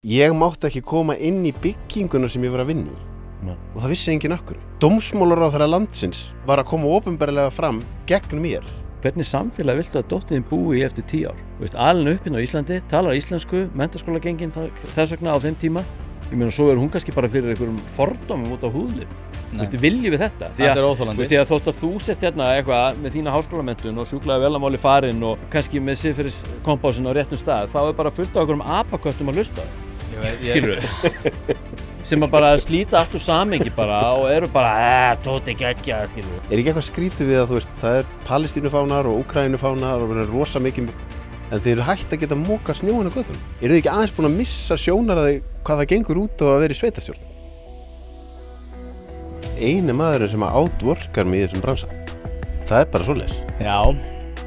Ég mátti ekki koma inn í bygginguna sem ég var að vinna í. Og það vissi enginn akkur. Dómsmálaráðherra landsins var að koma opinberlega fram gegn mér. Hvernig samfélag viltu að dóttiðin búi í eftir 10 ár? Alin upp á Íslandi, talar íslensku, menntaskólagengin þess vegna á þeim tíma. Ég meina, svo hún kannski bara fyrir einhverjum fordómum út á húðlit. Viljum við þetta? Þetta er óþolandi. Því að þótt að þú sett hérna eitthvað með þína háskólamenntun og sjúklega velamáli farinn og kannski með siðferðiskompásinn á réttum stað, þá er bara fullt af einhverjum apaköttum að hlusta. Skilurðu? Sem að bara slíta allt úr samhengi bara og eru bara tóti geggja, skilurðu. Er ekki eitthvað skrítið við að þú veist, það er Palestínufánar og Úkraínufánar og rosa mikið, en þeir eru hægt að geta móka snjóinn á götunum. Eru þið ekki aðeins búin að missa sjónarhornið hvað það gengur út og að vera í sveitarstjórn? Eini maðurinn sem outworkar mig í þessum bransa, það er bara svoleiðis. Já.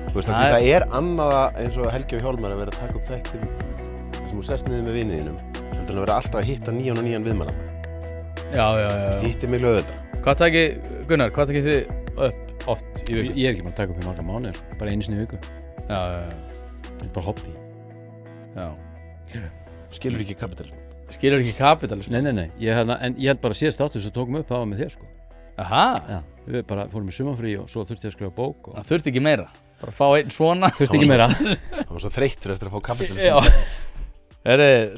Þú veist, það er annaða eins og Helgi og Hjálmar að vera að taka upp þætti sem þú sest niður með viniðinum, heldur að vera alltaf að hitta nýjan og nýjan viðmælanda. Já. Hittir miklu auðvitað. Hvað takið þið upp oft í viku? Ég er ekki búin að taka upp í marga mánuðir, bara einu sinni í viku. Já. Þetta er bara hobby. Já. Skilur ekki kapitalism. Skilur ekki kapitalism? Nei. En ég held bara síðast áttur sem tókum upp það var með þér, sko. Aha. Já. Við bara fórum í sumarfrí og svo þurfti ég að skrifa bók. Það þurfti ekki meira. Bara fá einn svona. Þurfti ekki meira. Það var svo þreyttur eftir að fá kapitalism.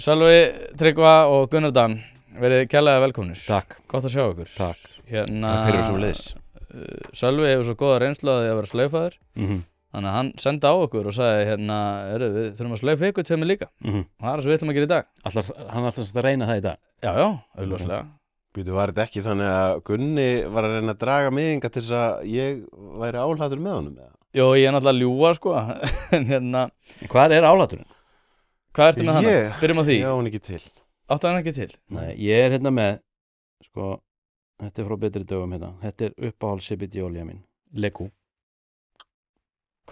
Sölvi, Tryggva og Gunnar Dan, verið kærlega velkomnir. Takk. Gott að sjá ykkur. Takk. Takk fyrir sem leiðis. Sölvi hefur svo góða reynslu að því að vera slaufaður. Þannig að hann sendi á okkur og sagði við þurfum að slaufa ykkur tveimur líka. Það er það sem við ætlum að gera í dag. Hann ætlast að reyna það í dag? Já, augljóslega. Býtu, var þetta ekki þannig að Gunni var að reyna að draga mig hingað til þess að ég væri áhlatur með honum? Jó, ég er náttúrulega að ljúga, sko. En Hvað er áhlaturinn? Hvað ertu með hana? Byrjum á því. Já, hún ekki til. Áttu hann ekki til? Nei, ég er hérna með, sko, þetta er frá betri dögum hérna. Þetta er uppáhald CBD olía mín, Leku.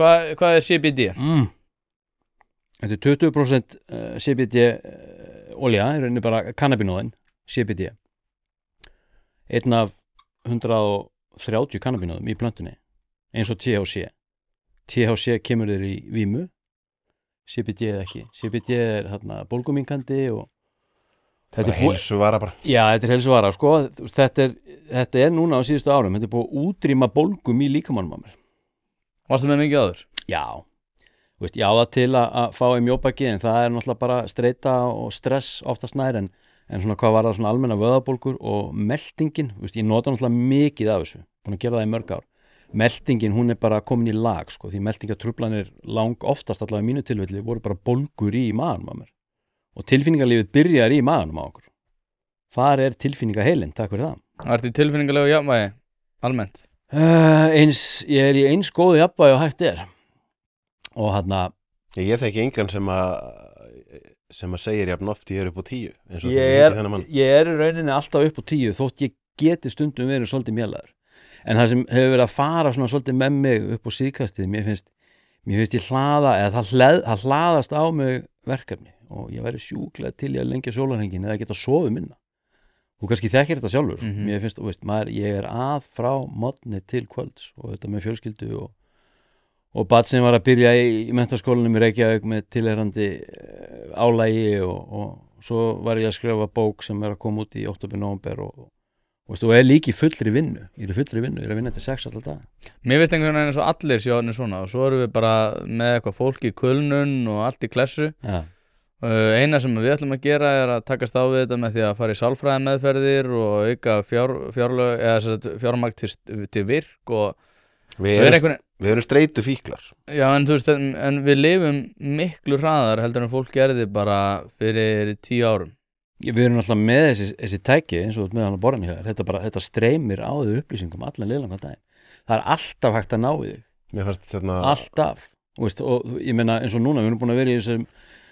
Hvað er CBD? Þetta er 20% CBD olía, í rauninni bara kannabinóðin, CBD. Einn af 130 kannabinóðum í plöntunni, eins og THC. THC kemur þér í vímu, CBD eða ekki. CBD er bólguminkandi og þetta er heilsuvara bara. Já, þetta er heilsuvara, sko. Þetta er núna á síðustu árum, þetta er búið að útrýma bólgum í líkamannum á mér. Varstu með mikið áður? Já. Ég á það til að fá í mjóbaki, en það er náttúrulega bara streita og stress oftast nær, en svona hvað var það svona almenna vöðabólgur og meltingin, ég nota náttúrulega mikið af þessu, búin að gera það í mörg ár. Meltingin, hún er bara komin í lag, sko, því meltingatruflanir oftast allavega í mínu tilfelli voru bara bólgur í maganum á mér. Og tilfinningarlífið byrjar í maganum á okkur. Þar er tilfinningaheilinn, takk fyrir það. Ertu í tilfinningalegu jafnvægi, almennt? Ég er í eins góðu jafnvægi og hægt er. Og Ég þekki engan sem að segir jafn oft ég er upp á 10. Ég er í rauninni alltaf upp á 10, þótt ég geti stundum verið svolítið mjalaður. En það sem hefur verið að fara svona svolítið með mig upp á síðkastið, mér finnst ég hlaða, eða það hlaðast á mig verkefni og ég væri sjúklega til í að lengja sólarhringinn eða geta sofið minna. Þú kannski þekkir þetta sjálfur. Mér finnst, ég er að frá morgni til kvölds og þetta með fjölskyldu og barn sem var að byrja í menntaskólanum í Reykjavík með tilheyrandi álagi og svo var ég að skrifa bók sem er að koma út í október, nóvember og er líka í fullri vinnu. Ég er að vinna til 6 alltaf dag. Mér finnst einhvern veginn eins og allir sjóðanir svona og svo erum við bara með eitthvað fólk í kulnun og allt í klessu. Ja. Eina sem við ætlum að gera er að takast á við þetta með því að fara í sálfræðimeðferðir og auka fjármagn til virk og við erum streitu fíklar. Já, en þú veist, en við lifum miklu hraðar heldur en fólk gerði bara fyrir 10 árum. Við erum alltaf með þessi tæki eins og með hann á borðinu hér. Þetta streymir á þau upplýsingum allan liðlangan daginn. Það er alltaf hægt að ná í þig. Mér fannst alltaf. Og ég meina eins og núna, við erum búin að vera í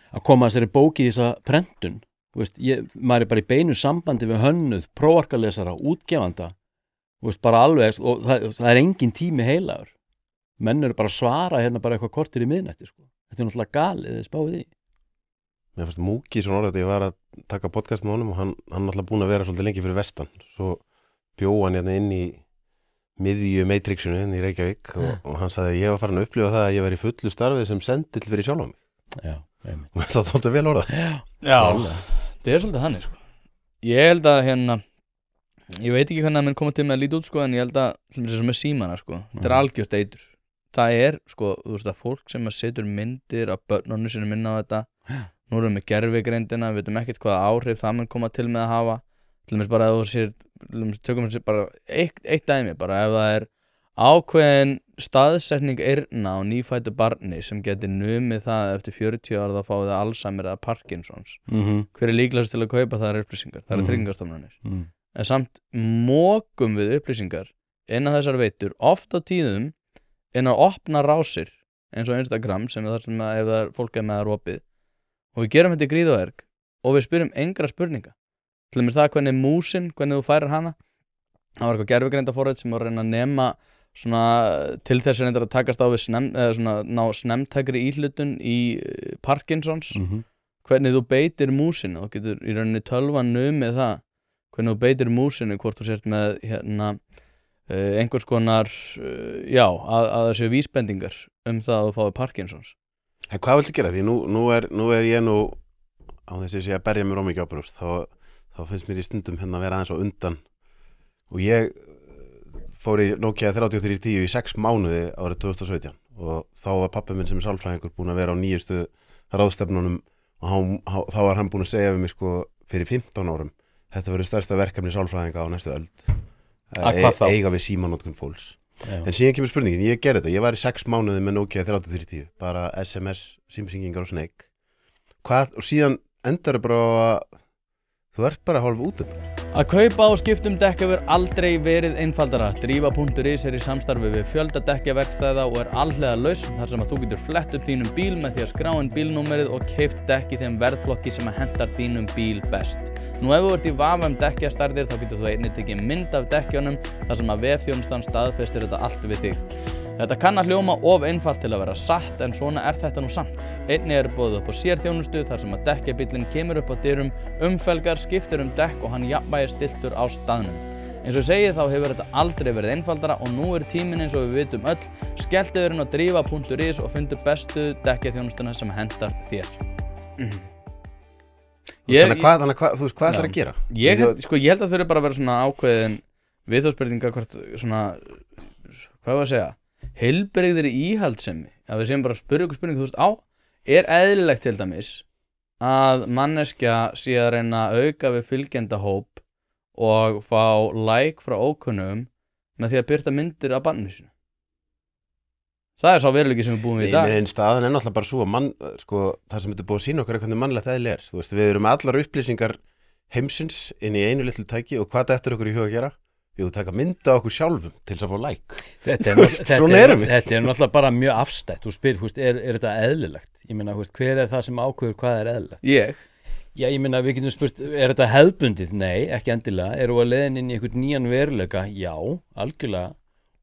að koma þessari bóki í þessa prentun. Maður er bara í beinu sambandi við hönnuð, prófarkalesara, útgefanda. Bara alveg, og það er engin tími heilagur. Menn eru bara að svara bara eitthvað kortir í miðnætti. Þetta er náttúrulega galið, þið spáið því. Mér fannst Múki svona orðið að ég var að taka podcast með honum og hann náttúrulega búin að vera svolítið lengi fyrir vestan. Svo bjó hann inn í miðju Matrixinu í Reykjavík og hann sagði að ég var farin að upplifa það að ég var í fullu starfið sem sendill fyrir sjálf á mig. Já, og það þótti vel orðað. Já. Það svolítið þannig sko. Ég held að ég veit ekki hvernig það mun koma til með að líta út sko, en ég held að sem með símana sko, þetta algjört eitur. Það sko, þú veist að fólk sem setur myndir af börnunum sinni minna á þetta, nú erum við gervigreindina, við veitum ekkert hvaða áhrif það mun koma til með að hafa, til dæmis bara að tökum við bara eitt dæmi, bara ef það ákveðin staðsetning eyrna á nýfæddu barni sem geti numið það eftir 40 ára þá fáið það Alzheimer eða Parkinsons. Hver líklegast til að kaupa þær upplýsingar? Það tryggingastofnanir. En samt mókum við upplýsingar inn á þessar veitur, oft á tíðum inn á opna rásir eins og Instagram sem þar sem ef fólk með það opið, og við gerum þetta í gríðarverk og við spyrjum engra spurninga. Til dæmis það hvernig músin, hvernig þú færir hana. Það var eitthvað gervigreindaforrit sem var að reyna að nema svona til þess að takast á við ná snemtækri íhlutun í Parkinsons. Hvernig þú beitir músinu, þú getur í rauninni tölvan numið það hvernig þú beitir músinu, hvort þú sért með einhvers konar að það séu vísbendingar það að þú fái Parkinsons. En hvað viltu gera? Því nú er ég á þessi að berja mér ómikið á brjóst, þá finnst mér í stundum að vera aðeins á undan, og ég fór í Nokia 3310 í 6 mánuði árið 2017 og þá var pabbi minn sem sálfræðingur búinn að vera á nýjustu ráðstefnunum og þá var hann búinn að segja við mig sko fyrir 15 árum þetta verður stærsta verkefni sálfræðinga á næstu öld eiga við símanotkun fólks. En síðan kemur spurningin, ég gerði þetta, ég var í 6 mánuði með Nokia 3310, bara SMS, símhringingar og Snake. Og síðan endar bara að þú ert bara hálf út Að kaupa og skipta dekk hefur aldrei verið einfaldara. Drífa.is í samstarfi við fjölda dekkjaverkstæða og alhliða lausn þar sem að þú getur flett upp þínum bíl með því að skrá inn bílnúmerið og keypt dekk í þeim verðflokki sem hentar þínum bíl best. Nú ef þú ert í vafa dekkjastærðir þá getur þú einnig tekið mynd af dekkjunum þar sem að vefþjónustan staðfestir þetta allt við þig. Þetta kann að hljóma of einfalt til að vera satt en svona þetta nú samt. Einnig boðið upp á sérþjónustu þar sem að dekkjabíllinn kemur upp á dyrum, umfelgar, skiptir dekk og hann jafnvægir stilltur á staðnum. Eins og segið þá hefur þetta aldrei verið einfaldara og nú tíminn eins og við vitum öll. Skelltu þér inn á drífa.is og fundu bestu dekkjaþjónustuna sem hentar þér. Þannig þú veist, hvað ætlar að gera? Ég held að það þurfi bara að vera svona ákveðin viðhorfsbreytinga hvort svona, hvað var að segja? Heilbrigðir íhaldssemi, að við séum bara að spyrja ykkur spurningu, þú veist, eðlilegt til dæmis að manneskja sé að reyna að auka við fylgjendahóp og fá like frá ókunnum með því að birta myndir af barninu sínu? Það sá veruleiki sem við búum við í dag. Nei, staðan náttúrulega bara svo að það sem þetta búið að sína okkur hvernig mannlegt eðli þú veist, við erum með allar upplýsingar heimsins inn í einu litlu tæki og hvað dettur okkur í huga að gera? Jú, taka mynda okkur sjálfum til þess að fá like. Þetta er náttúrulega bara mjög afstætt. Þú spyr, er þetta eðlilegt? Ég meina, hver er það sem ákveður hvað er eðlilegt? Já, ég meina, við getum spurt, er þetta hefðbundið? Nei, ekki endilega. Erum við að leiðin inn í einhvern nýjan veruleika? Já, algjörlega.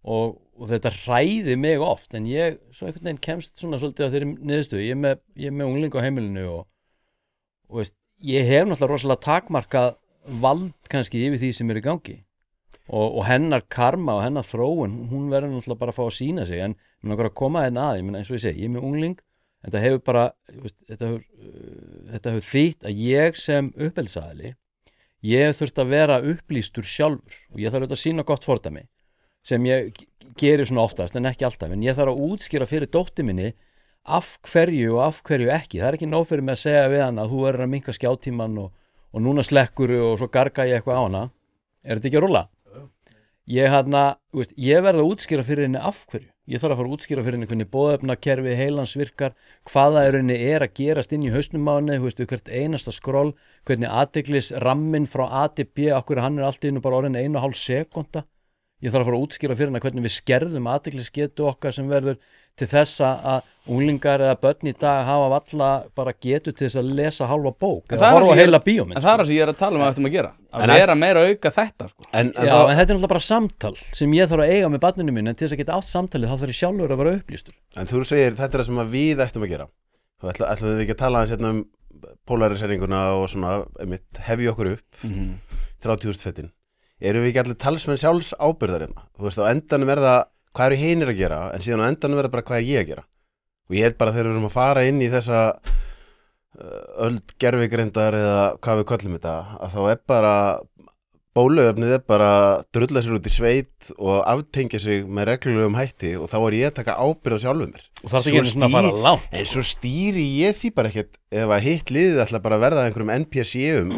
Og þetta hræði mig oft, en ég svo einhvern veginn kemst svona svolítið á þeirri niðurstöðu. Ég er með ungling á heimilinu og veist, ég hef náttúrulega rosalega takmarkað vald kannski yfir því sem er í gangi. Og hennar karma og hennar þróun, hún verður náttúrulega bara að fá að sína sig, en mér langar að koma hérna að, ég meina eins og ég segi, ég er með ungling, en það hefur bara, þetta hefur þýtt að ég sem uppeldisaðili, ég hef þurft að vera upplýstur sjálfur og ég þarf auðvitað að sína gott fordæmi, sem ég geri svona oftast, en ekki alltaf, en ég þarf að útskýra fyrir dóttur minni af hverju og af hverju ekki. Það er ekki nóg fyrir mig að segja við hann að þú verður að minnka skjátíman og núna slekkur og svo garga ég eitthvað á hana. Er þetta ekki að rúlla? Ég verð að útskýra fyrir henni af hverju. Ég þarf að fara að útskýra fyrir henni hvernig boðefnakerfi heilans virkar, hvaða er að gerast inn í hausnum á henni, hvert einasta skroll, hvernig athyglisramminn frá A til B, okkur hann allt í einu bara orðin 1,5 sekúnda. Ég þarf að fara að útskýra fyrir henni hvernig við skerðum athyglisgetu okkar sem verður til þess að unglingar eða börn í dag hafa valla bara getu til þess að lesa halva bók eða horfa heila bíómynd. En það það sem ég að tala að ættum að gera. Að vera meira auka þetta sko. En þetta er náttúrulega bara samtal sem ég þarf að eiga með barninu mínu, en til þess að geta átt samtalið þá þarf ég sjálfur að vera upplýstur. En þú segir þetta það sem við ættum að gera. Þá ætlum við ekki að tala um polariseringunna og svona hefja okkur upp 30.000 fettin. Erum við ekki allir talsmenn sjálfs ábyrgðar hérna? Þú veist, á endanum það hvað eru hinir að gera, en síðan á endanum það bara hvað ég að gera. Og ég held bara þegar við erum að fara inn í þessa öld gervigreindar eða hvað við köllum þetta, að þá bara bóluefnið bara drulla sér út í sveit og aftengja sig með reglulegum hætti og þá ég að taka ábyrgð á sjálfum mér. Og það er ekki svona að fara langt. En svo stýri ég því bara ekkert ef að hitt liðið ætla bara að verða einhverjum NPC-um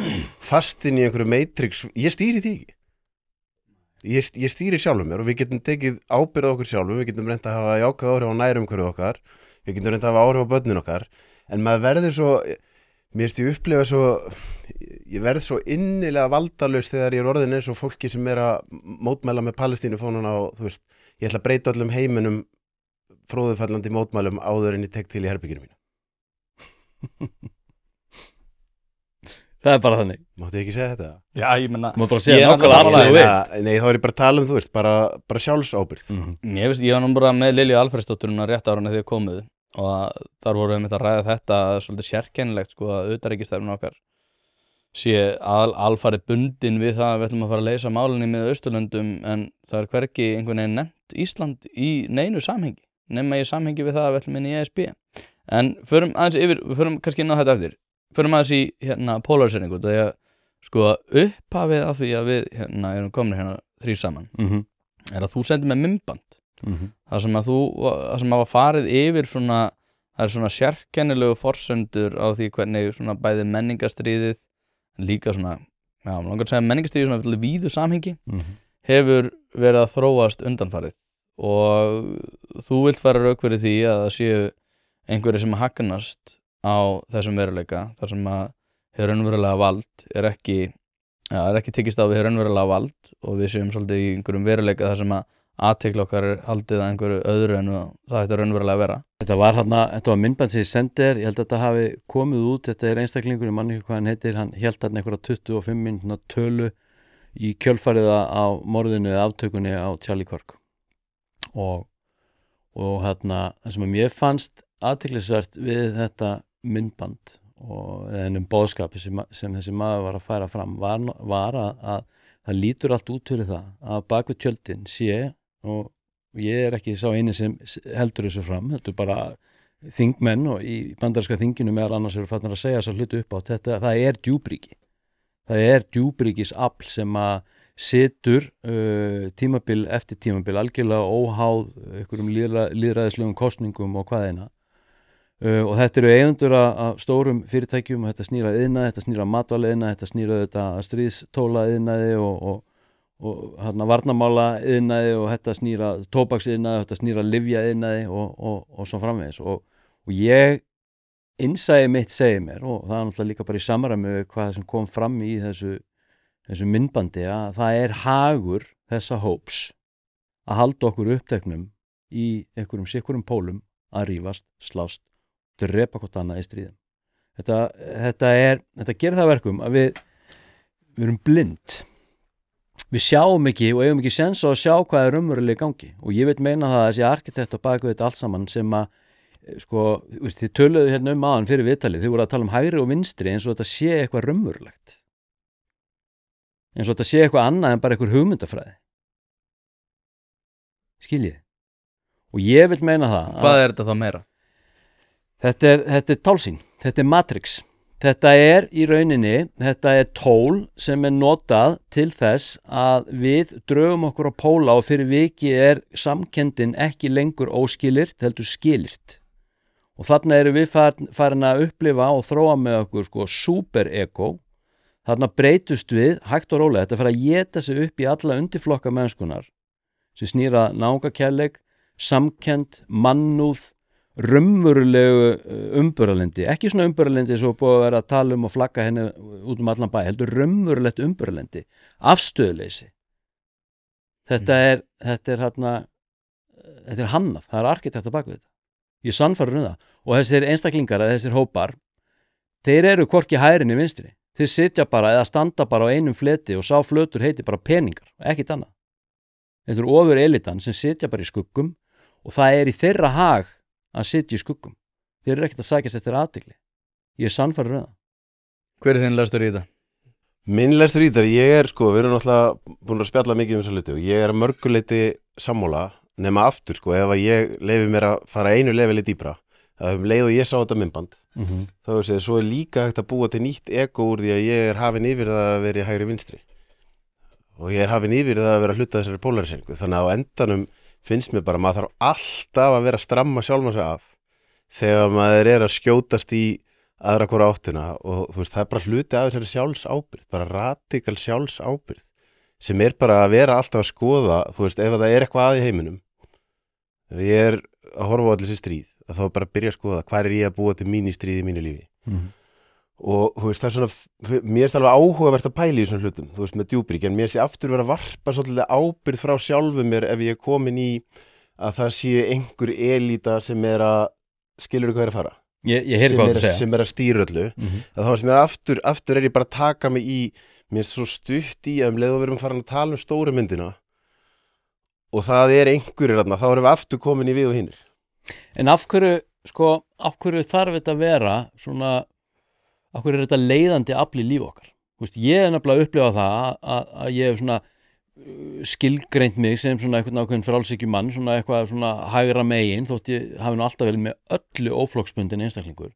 fastinn í einhverju Matrix, ég stýri því ekki. Ég stýri sjálfum mér og við getum tekið ábyrgð á okkur sjálfum, við getum reynt að hafa jákvæð áhrif á nærumhverfið okkar, við getum reynt að hafa áhrif á börnin okkar, en maður verður svo, mér finnst ég upplifa svo, ég verð svo innilega valdalaus þegar ég orðin eins og fólki sem að mótmæla með Palestínufánuna og þú veist, ég ætla að breyta öllum heiminum fróðufallandi mótmælum áður en ég tek til í herbygginu mínu. Það bara þannig. Máttu ekki segja þetta? Já, ég menna Má bara segja nákvæmlega allt sem þú vilt. Nei, þá ég bara að tala þú veist, bara sjálfsábyrgð. Ég var nú bara með Lilju Alfreðsdótturinn rétt ára þegar komuð og þar vorum við að ræða þetta svolítið sérkennilegt sko að utanríkisstefnan okkar sé alfarið bundin við það að við ætlum að fara að leysa málinni með Austurlöndum en það hvergi einhvern veginn nefnt Ísland í neinu samhengi nema í samhengi við það að við ætlum inn í ESB en förum aðeins yfir, við förum kannski inn á þetta eftir förum aðeins í polariseringu þegar sko upphafið af því að við erum komin þrír saman er að þú sendir með myndband það sem að var farið yfir svona það er svona sérkennilegu forsöndur á því hvernig svona bæði menningastríðið líka svona, já, langar að segja menningastríðið svona víðu samhengi hefur verið að þróast undanfarið og þú vilt fara rauk fyrir því að það séu einhverjir sem hagnast á þessum veruleika þar sem að hefur raunverulega vald er ekki tekist á við hefur raunverulega vald og við séum svolítið í einhverjum veruleika þar sem að athygli okkar er haldið að einhverju öðru en það ætti raunverulega að vera. Þetta var myndband sem ég sendi þér, ég held að þetta hafi komið út, þetta er einstaklingur, ég man ekki hvað hann heitir, hann hélt þarna einhverja 25 mínútna tölu í kjölfarið á morðinu eða aftökunni á Charlie Kirk. Og hérna, það sem að mér fannst athyglisvert við þetta myndband og ennum boðskapi sem þessi maður var að færa fram var að það lítur allt út fyrir það að bak við tjöldin sé og ég er ekki sá eini sem heldur þessu fram, heldur bara þingmenn og í bandaríska þinginu meðal annars eru farnir að segja þessa hluti upp á þetta, það er djúpríki. Það er djúpríkisafl sem að situr tímabil eftir tímabil algjörlega óháð einhverjum lýðræðislegum kosningum og hvað eina. Og þetta eru eigendur af stórum fyrirtækjum og þetta snýr að iðnaði, þetta snýr að matvæla þetta snýr að stríðstóla iðnaði og varnarmála iðnaði og þetta snýr að tóbaks iðnaði, þetta snýr að lyfja iðnaði og svo framvegis og ég innsæi mitt segir mér og það er náttúrulega líka bara í samræmi við hvað sem kom fram í þessu myndbandi að það er hagur þessa hóps að halda okkur uppteknum í einhverjum pólum að rífast, slást drepa hvort annað í stríðum. Þetta gerir það verkum að við erum blind. Við sjáum ekki og eigum ekki séns á að sjá hvað er raunverulega í gangi og ég vil meina það að þessi arkitekt á baku þetta allt saman sem að sko, þið töluðu hérna aðan fyrir viðtalið, þið voru að tala um hægri og vinstri eins og þetta sé eitthvað raunverulegt eins og þetta sé eitthvað annað en bara eitthvað hugmyndafræði skiljið og ég vil meina það Hvað er þetta þá meira? Þetta er tálsýn, þetta er Matrix þetta er í rauninni, þetta er tól sem er notað til þess að við drögum okkur á póla og fyrir viki er samkenndin ekki lengur óskilyrt, heldur skilyrt og þarna erum við farin að upplifa og þróa með okkur sko super-ego þarna breytust við hægt og rólega, þetta fer að éta sig upp í alla undirflokka mennskunar sem snýra náungakærleik, samkennd, mannúð raunverulegu umburðarlyndi ekki svona umburðarlyndi svo búið að vera að tala og flagga henni út allan bæ heldur raunverulegt umburðarlyndi afstöðuleysi þetta er hannað það er arkitekt á baku þetta ég sannfærður það og þessir einstaklingar eða þessir hópar þeir eru hvorki hægri né vinstri þeir sitja bara eða standa bara á einum fleti og sá flötur heiti bara peningar ekkit annað þetta er ofur elitan sem sitja bara í skuggum og það er í þeirra hag að sitja í skuggum. Þeir eru ekkert að sækjast eftir athygli. Ég er sannfærður það. Hver er þinn lestur í þetta? Minn lestur í þetta, ég er sko, við erum náttúrulega búin að spjalla mikið þessa hluti og ég er að mörguleiti sammála nema aftur sko, ef að ég leyfi mér að fara einu leveli dýpra. Það leið og ég sá þetta myndband þá er séð, svo líka hægt að búa til nýtt ego úr því að ég hafinn yfir það að vera í hægri vinstri og ég hafinn yfir það að vera hluta þessari polariseringu, þannig að á endanum finnst mér bara, maður þarf alltaf að vera að stramma sjálfan sig af þegar maður að skjótast í aðra hvora áttina og þú veist, það bara hluti af þessari sjálfsábyrgð, bara radikal sjálfsábyrgð sem bara að vera alltaf að skoða, þú veist, ef það eitthvað að í heiminum, ef ég að horfa á allir þessi stríð, að þá bara byrja að skoða hvað ég að búa til mín í stríði í mínu lífi og þú veist, það svona, mér finnst alveg áhugavert að pæla í þessum hlutum, þú veist, með djúprík, en mér finnst ég aftur vera að varpa svolítið ábyrgð frá sjálfum mér ef ég komin í að það sé einhver elíta sem að skilur hvað að fara ég heyri hvað þú segja sem að stýra öllu að þá sem aftur ég bara að taka mig í mér er svo stutt í að leið og við erum farin að tala stóru myndina og það einhverjir þarna, þá erum við aftur komin í við og hinnir. En af hverju þarf þetta að vera svona, af hverju þetta leiðandi afl í líf okkar? Þú veist, ég nefnilega upplifa það að ég hef svona skilgreint mig sem svona einhvern ákveðin frálshyggjumann, svona eitthvað svona hægra megin, þótt ég hafi nú alltaf verið með öllu óflokksbundin einstaklingur.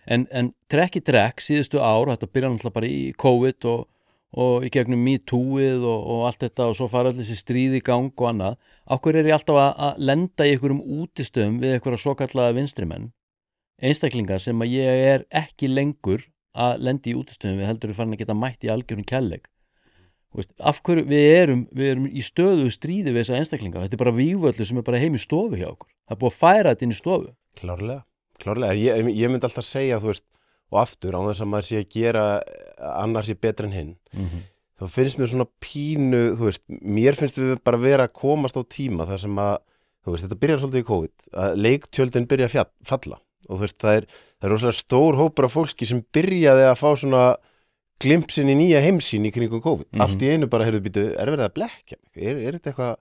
En trekk í trekk síðustu ár, þetta byrja náttúrulega bara í COVID og í gegnum MeToo-ið og allt þetta og svo fara allir þessi stríð í gang og annað. Af hverju ég alltaf að lenda í einhverjum útistöðum við einhverja svokallaða vinstrimenn, einstaklingar sem að ég ekki lengur að lenda í útistöðum við heldur farin að geta mætt í algjörum kærleik. Af hverju við erum í stöðu stríði við þessa einstaklinga, þetta bara vígvöldur sem bara heim í stofu hjá okkur, það búið að færa þetta inn í stofu. Klárlega, ég myndi alltaf segja, þú veist, og aftur á þess að maður sé að gera annars sé betur en hinn, þá finnst mér svona pínu, þú veist, mér finnst við bara vera að komast á tíma þar sem að, þú veist, þetta byrjar svolítið í COVID, að leiktjöldin byrja að falla og þú veist, það er rosalega stór hópur af fólki sem byrjaði að fá svona glimpsin í nýja heimsýn í kringum COVID. Allt í einu bara, heyrðu, verið að blekkja mig? Er þetta eitthvað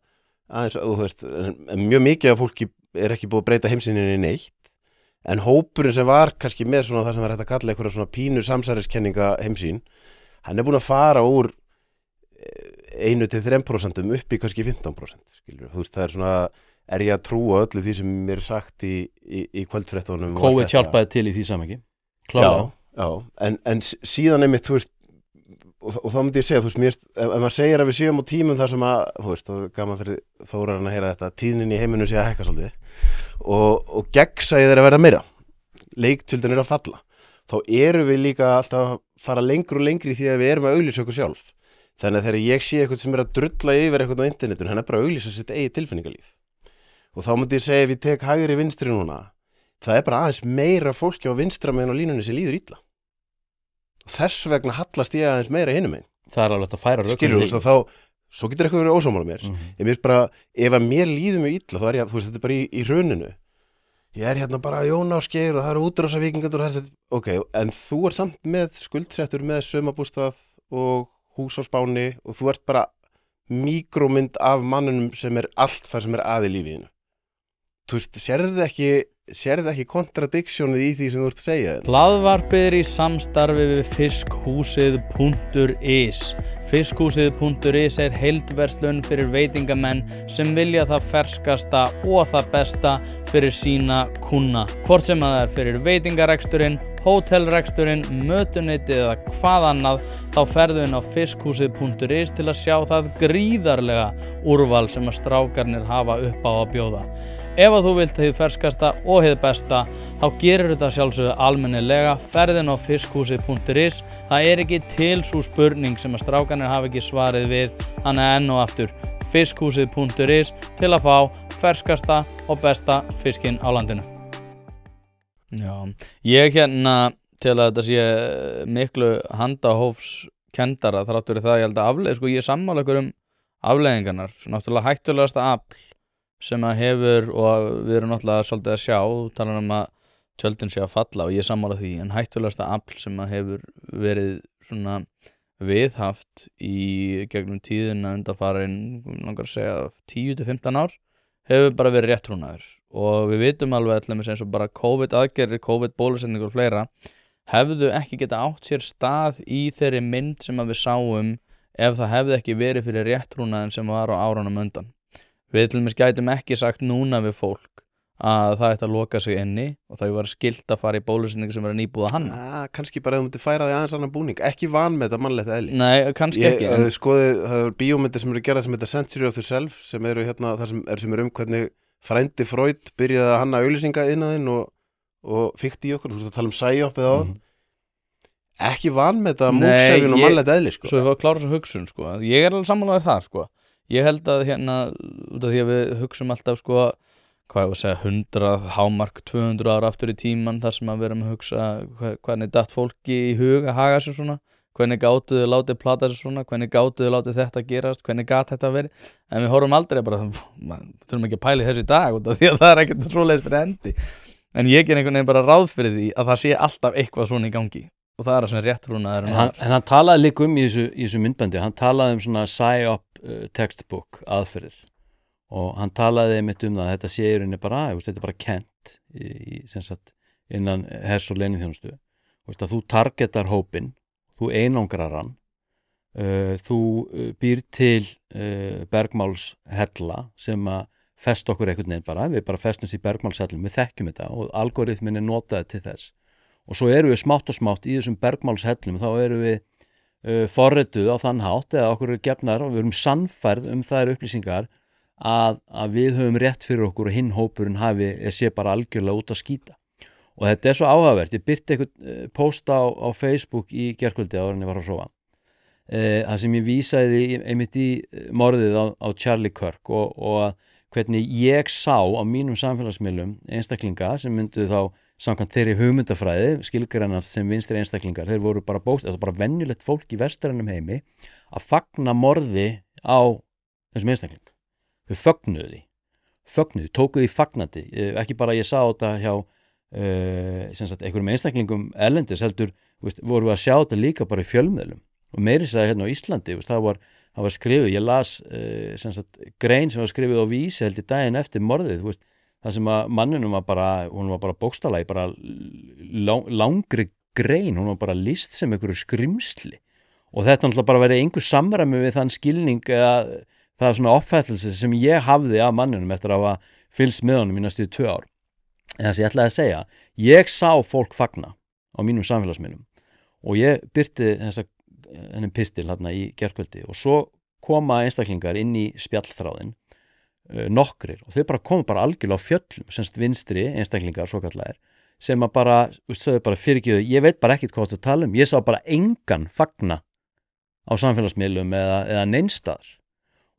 aðeins, og þú veist, mjög mikið af fólki ekki búið að breyta heimsýninni neitt, en hópurinn sem var kannski með svona það sem var hægt að kalla eitthvað svona pínu samsæriskenninga heimsýn, hann búin að fara úr 1-3% upp í kannski 15%, skilur. Þú veist, það svona, ég að trúa öllu því sem mér sagt í kvöldfréttunum. COVID hjálpaði til í því samhengi. Klára. Já, en síðan einmitt, þú veist, og þá myndi ég segja, þú veist, ef maður segir að við séum á tímum þar sem að, þú veist, það gaman fyrir Þórarinn að heyra þetta, tíðnin í heiminum sé að hækka svolítið og gegnsæið að verða meira, leiktjöldin að falla, þá erum við líka alltaf að fara lengur og lengri því að við erum að auglýsa okkur sjálf. Þannig að þegar ég sé eitthvað sem að drulla yfir eitthvað á internetinu, hann bara að auglýsa sitt eigið tilfinningalíf. Og þá myndi ég segja, ef ég tek hægri vinstri núna, það bara aðeins meira fólki á vinstra megin á línunni sem líður illa. Og þess vegna hallast ég aðeins meira hinum megin. Það alveg að færa rökum. Skilur þú, þá svo getur eitthvað verið ósámála mér. Ég mér bara, ef að mér líður mjög illa, þá ég, þú veist, þetta bara í hruninu. Ég hérna bara Jón Ásgeir og það eru útrásavíkingar og þetta, ok, en þú samt með skuldsettur með sumabústað og hús á Spáni og þú bara míkrómynd af mannunum sem allt það sem að í lífinu. Þú veist, sérðu ekki kontradiktsjónið í því sem þú ert að segja? Hlaðvarpið í samstarfi við fiskhúsið.is. Fiskhúsið.is heildverslun fyrir veitingamenn sem vilja það ferskasta og það besta fyrir sína kúnna. Hvort sem það fyrir veitingareksturinn, hótelreksturinn, mötuneytið eða hvað annað, þá ferðu inn á fiskhúsið.is til að sjá það gríðarlega úrval sem að strákarnir hafa upp á að bjóða. Ef að þú vilt hið ferskasta og hið besta, þá gerir þetta sjálfsögðu almennilega, ferðin á fiskhúsið.is. Það ekki til sú spurning sem að strákarnir hafa ekki svarið við, þannig enn og aftur fiskhúsið.is til að fá ferskasta og besta fiskinn á landinu. Já, ég til að þetta sé miklu handahófskendara þrátt fyrir það, ég held að ég er sammála ykkur afleiðingarnar, náttúrulega hættulegasta afl sem að hefur, og við erum náttúrulega svolítið að sjá, talar að tjöldin sé að falla og ég sammála því, en hættulegasta afl sem að hefur verið svona viðhaft í gegnum tíðina undanfarin, langar að segja 10-15 ár, hefur bara verið réttrúnaður og við vitum alveg allir eins og bara COVID-aðgerðir, COVID-bólusetningur og fleira hefðu ekki geta átt sér stað í þeirri mynd sem að við sáum ef það hefði ekki verið fyrir réttrúnaðin sem var á árunum undan. Við til dæmis gætum ekki sagt núna við fólk að það ætti að loka sig inni og þau var skylt að fara í bólusetningu sem var nýbúið að hanna. Kannski bara að þú myndir færa því aðeins annan búning, ekki vanmeta mannlegt eðli. Nei, kannski ekki. Það eru bíómyndir sem eru gerðar sem heita Century of the Self, sem eru hérna, þar sem er hvernig frændi Freud byrjaði að hanna auglýsinga innan og fikti í okkur, þú veist að tala psyop eða ekki vanmeta múksefjun og mannlegt eðli, sko. Svo ég var að klára svo hugsun, sko. Ég er alveg sammálaður það, sko. Ég held að hérna, út af því að við hugsum alltaf, sko, hvað ég var að segja, 100, hámark 200 ára aftur í tíman þar sem að verum að hugsa hvernig datt fólki í hug að haga sér svona, hvernig gátuðu látið plata sér svona, hvernig gátuðu látið þetta gerast, hvernig gat þetta verið, en við horfum aldrei bara, þurfum ekki að pæla í þessu í dag út af því að það er ekkert svoleiðis fyrir hendi, en ég ger einhvern veginn bara ráð fyrir því að það sé alltaf eitthvað svona í gangi og það er að svona rétt rúnaður en hann talaði líka í þessu myndbandi, hann talaði svona psyop textbook aðferðir og hann talaði einmitt það að þetta sé í rauninni bara, þetta er bara kennt innan hers- og leyniþjónustu að þú targetar hópinn, þú einangrar hann, þú býr til bergmálshella sem að festa okkur einhvern veginn bara, við bara festumst í bergmálshellum, við þekkjum þetta og algoritmin er notaði til þess og svo erum við smátt og smátt í þessum bergmálshellum, þá erum við forrituð á þann hátt eða okkur er gefnar og við erum sannfærð þær upplýsingar að við höfum rétt fyrir okkur og hinn hópurinn sé bara algjörlega út að skýta og þetta er svo áhugavert, ég birti einhvern post á Facebook í gærkvöldi áður en ég var að sofa það sem ég vísaði einmitt í morðið á Charlie Kirk og hvernig ég sá á mínum samfélagsmiðlum einstaklinga sem myndu þá samkvæmt þeirri hugmyndafræði skilgreinar sem vinstri einstaklingar, þeir voru bara þetta var bara venjulegt fólk í vestrænum heimi að fagna morði á þessum einstakling. Þau fögnuðu, tókuðu því fagnandi, ekki bara ég sá þetta hjá einhverjum einstaklingum erlendis, heldur voru við að sjá þetta líka bara í fjölmiðlum og meiri sagði hérna á Íslandi, það var skrifuð, ég las grein sem var skrifuð á Vísi held í daginn eftir morðið, það sem að manninum hún var bara bókstaflega bara langri grein, hún var bara lýst sem einhverju skrimsli og þetta náttúrulega bara verið einhver samræmi við þann skilning eða það er svona uppfællelse sem ég hafði af manninum eftir að hafa fylgst með honum í næstu 2 ár. En þess að ég ætlaði að segja, ég sá fólk fagna á mínum samfélagsmiðlum og ég birti þennan pistil hérna í gærkvöldi og svo koma einstaklingar inn í spjallþráðin nokkrir og þau bara koma bara algjörlega á fjöllum, semst vinstri einstaklingar svo kallar sem að bara, þau bara fyrirgjöðu, ég veit bara ekkert hvað þú tala ég sá bara engan fagna á samfélagsmiðlum eða neinstaðar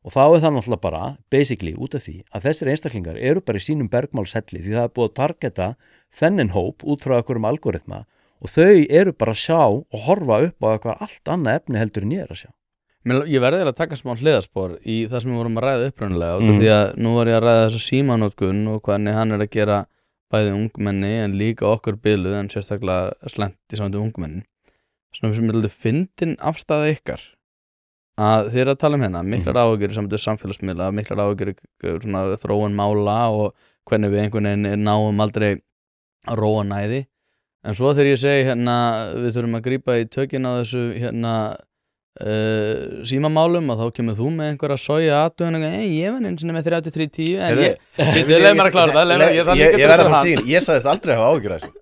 og þá er það náttúrulega bara basically út af því að þessir einstaklingar eru bara í sínum bergmálshelli því það er búið að targeta þennan hóp út frá einhverjum algoritma og þau eru bara að sjá og horfa upp á eitthvað allt annað efni heldur en ég er að sjá. Ég verði að taka smá hliðarspor í það sem við vorum að ræða upprunalega út af því að nú var ég að ræða þessa símanótkun og hvernig hann er að gera bæði ungmenni en líka okkur biluð en sérstaklega slæmt í saman til ungmenni. Svona sem er fyndin afstæða ykkar að þið að tala hérna miklar áhyggjur í saman til samfélagsmiðla, miklar áhyggjur svona þróun mála og hvernig við einhvern veginn náum aldrei að róa næði en svo þegar ég segi hérna við þurfum að grípa í tökin á þessu hérna símamálum og þá kemur þú með einhverja soja aðtöðun ég var eins og með 3310 en ég leið mér að klára það ég verði að fara stíðin, ég sagðist aldrei hafa áhyggjur af þessu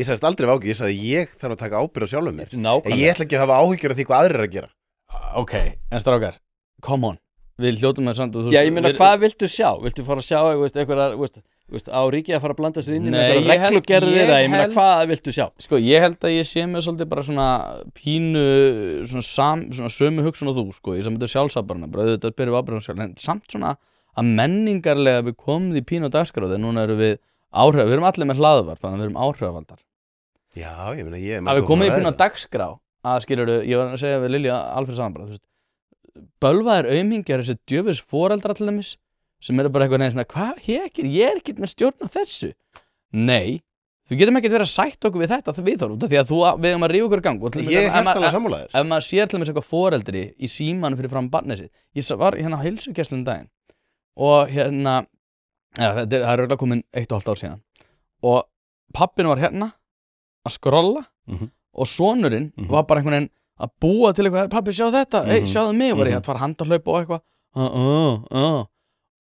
ég sagði ég þarf að taka ábyrgð á sjálfum mér ég ætla ekki að hafa áhyggjur af því hvað aðrir er að gera ok, en strákar, come on við hljótum að samt já, ég meina, hvað viltu sjá? Viltu fara að sjá eitthvað á ríkið að fara að blanda sér inn í eitthvað reglugerðir ég meina, hvað viltu sjá? Sko, ég held að ég sé með svolítið bara svona pínu svona sömu hugsun á þú, sko, ég samt sjálfsabarna bara auðvitað byrjum ábyrgðum sjálf en samt svona að menningarlega við komum því pínu á dagskrá þegar núna erum við erum allir með hlaðvarp, þannig að við erum áhrifavaldar já, ég meina, að við komum því pínu á dagskrá að skilurðu, ég var að segja við Lilja Alfred saman bara, bölvaðir aumingjar þessi djöfis foreldrar til dæmis sem eru bara eitthvað neins hvað, ég er ekkert með stjórn á þessu nei, við getum ekkert verið að sætta okkur við þetta við þarfum, því að við erum að rífa okkur í gang ég er hærtalega sammálaðir ef maður sér til dæmis eitthvað foreldri í símanum fyrir fram barnið sitt ég var hérna á heilsugæslunum daginn og hérna það er örugglega komin 1,5 ár síðan og pappinn var hérna að skrolla og sonurinn var bara einhvern veginn að búa til eitthvað, pappi sjá þetta, sjáðu mig var ég að fara handahlaup og eitthvað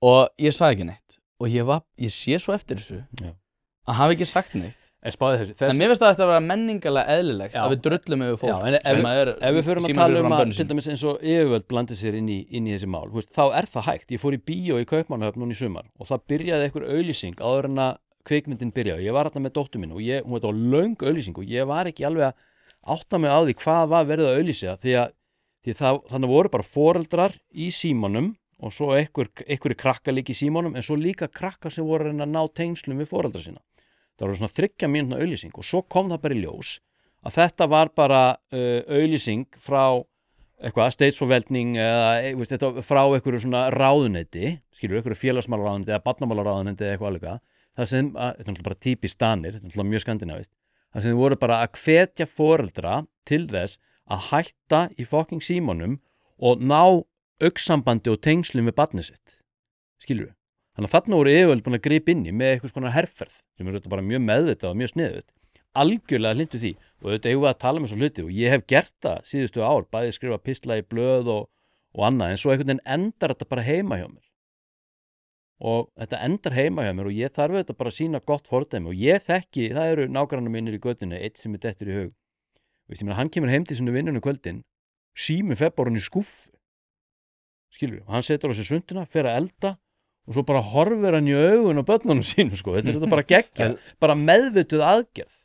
og ég sagði ekki neitt og ég sé svo eftir þessu Já. að hafa ekki sagt neitt En spáði þessu en mér finnst það að vera menningalega eðlilegt Já. að við drullum yfir fólk Já, en ef við förum að síma tala fyrir um fram að börnin til sín. dæmis eins og yfirvöld blandi sér inn í þessi mál, veist, þá það hægt. Ég fór í bíó í Kaupmannahöfn núna í sumar og það byrjaði einhver auglýsing áður en að kvikmyndin byrjaði. Ég var þarna með dóttur mín og hún var löng auglýsing og ég var ekki alveg að átta mig á því hvað var verið að auglýsa því þannig voru bara foreldrar í símanum og svo einhverju krakka líka í símanum en svo líka krakka sem voru að reyna að ná tengslum við foreldra sína. Það voru svona 3 mínútna auglýsing og svo kom það bara í ljós að þetta var bara auglýsing frá eitthvað steinsforveldning eða þetta frá einhverju svona ráðuneyti, skilur einhverju félagsmálaráðuneyti eða barnamálaráðuneyti eða eitthvað alveg. Það sem, þetta er bara típist Danir, þetta er mjög skandinavist, það sem þið voru bara að hvetja foreldra til þess að hætta í fucking símanum og ná augnsambandi og tengslum við barnið sitt, skilur við. Þannig að þarna voru yfirvöld búin að gripa inn í með eitthvað svona herferð sem er bara mjög meðvitað og mjög sniðugt. Algjörlega hlindu því og þetta eigum við að tala með svo hluti og ég hef gert það síðustu ár, bæði skrifa pistla í blöð og annað en svo einhvern veginn endar þetta bara heima hjá mér. Og þetta endar heima hjá mér og ég þarf þetta bara að sína gott fordæmi og ég þekki, það eru nágrannar mínir í götunni, eitt sem er dettur í hug. Veist, hann kemur heim til sinni vinnunum kvöldin, sími fer bara hann í skúffu, skilur við, og hann setur á sig sunduna, fer að elda og svo bara horfir hann í augun á börnunum sínum, sko, þetta er þetta bara geggjað, bara meðvituð aðgerð.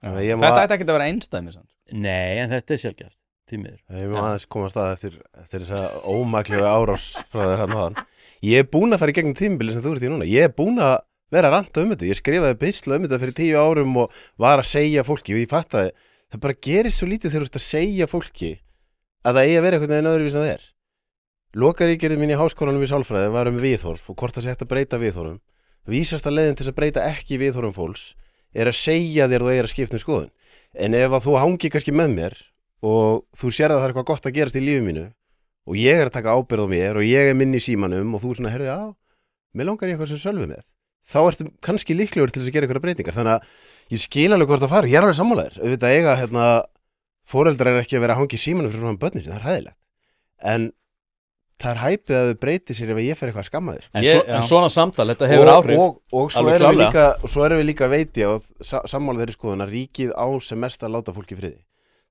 Þetta ætti ekki að vera einstæmi samt. Nei, en þetta er sjálfgeft, því miður. Ég má aðeins koma að stað eftir þessa ómaklega árás frá þér hann og hann. Ég er búin að fara í gegnum tímabili sem þú ert í núna. Ég er búin að vera að ranta þetta. Ég skrifaði pistla þetta fyrir 10 árum og var að segja fólki og ég fattaði, það bara gerist svo lítið þegar þú ert að segja fólki að það eigi að vera einhvern veginn öðruvísi en það er. Lokaríkjörðin mín í háskólanum í sálfræði var viðhorf og hvort það sé hægt að breyta viðhorfum. Vísasta leiðin til að breyta ekki viðhorfum fólks er að segja þér þú eigir að skipta skoðun. En ef að þú hangi kannski með mér og þú sér að það er eitthvað gott að gerast í lífi mínu og ég er að taka ábyrgð á mér og ég er minn í símanum og þú er svona, heyrðu, já, mér langar ég eitthvað sem Sölvi með. Þá ertu kannski líklegur til þess að gera einhverja breytingar. Þannig að ég skil alveg hvort það fara. Ég er alveg sammálaður. Auðvitað eiga, foreldrar er ekki að vera að hangi í símanum fyrir börnin sín, það er hræðilegt. En það er hæpið að þau breyti sér ef ég fer eitthvað að skamma þér. En svona samtal, þetta hefur áhrif. Og svo erum við líka að veitja og sammála þeirri skoðun að ríkið á sem mest að láta fólki friði.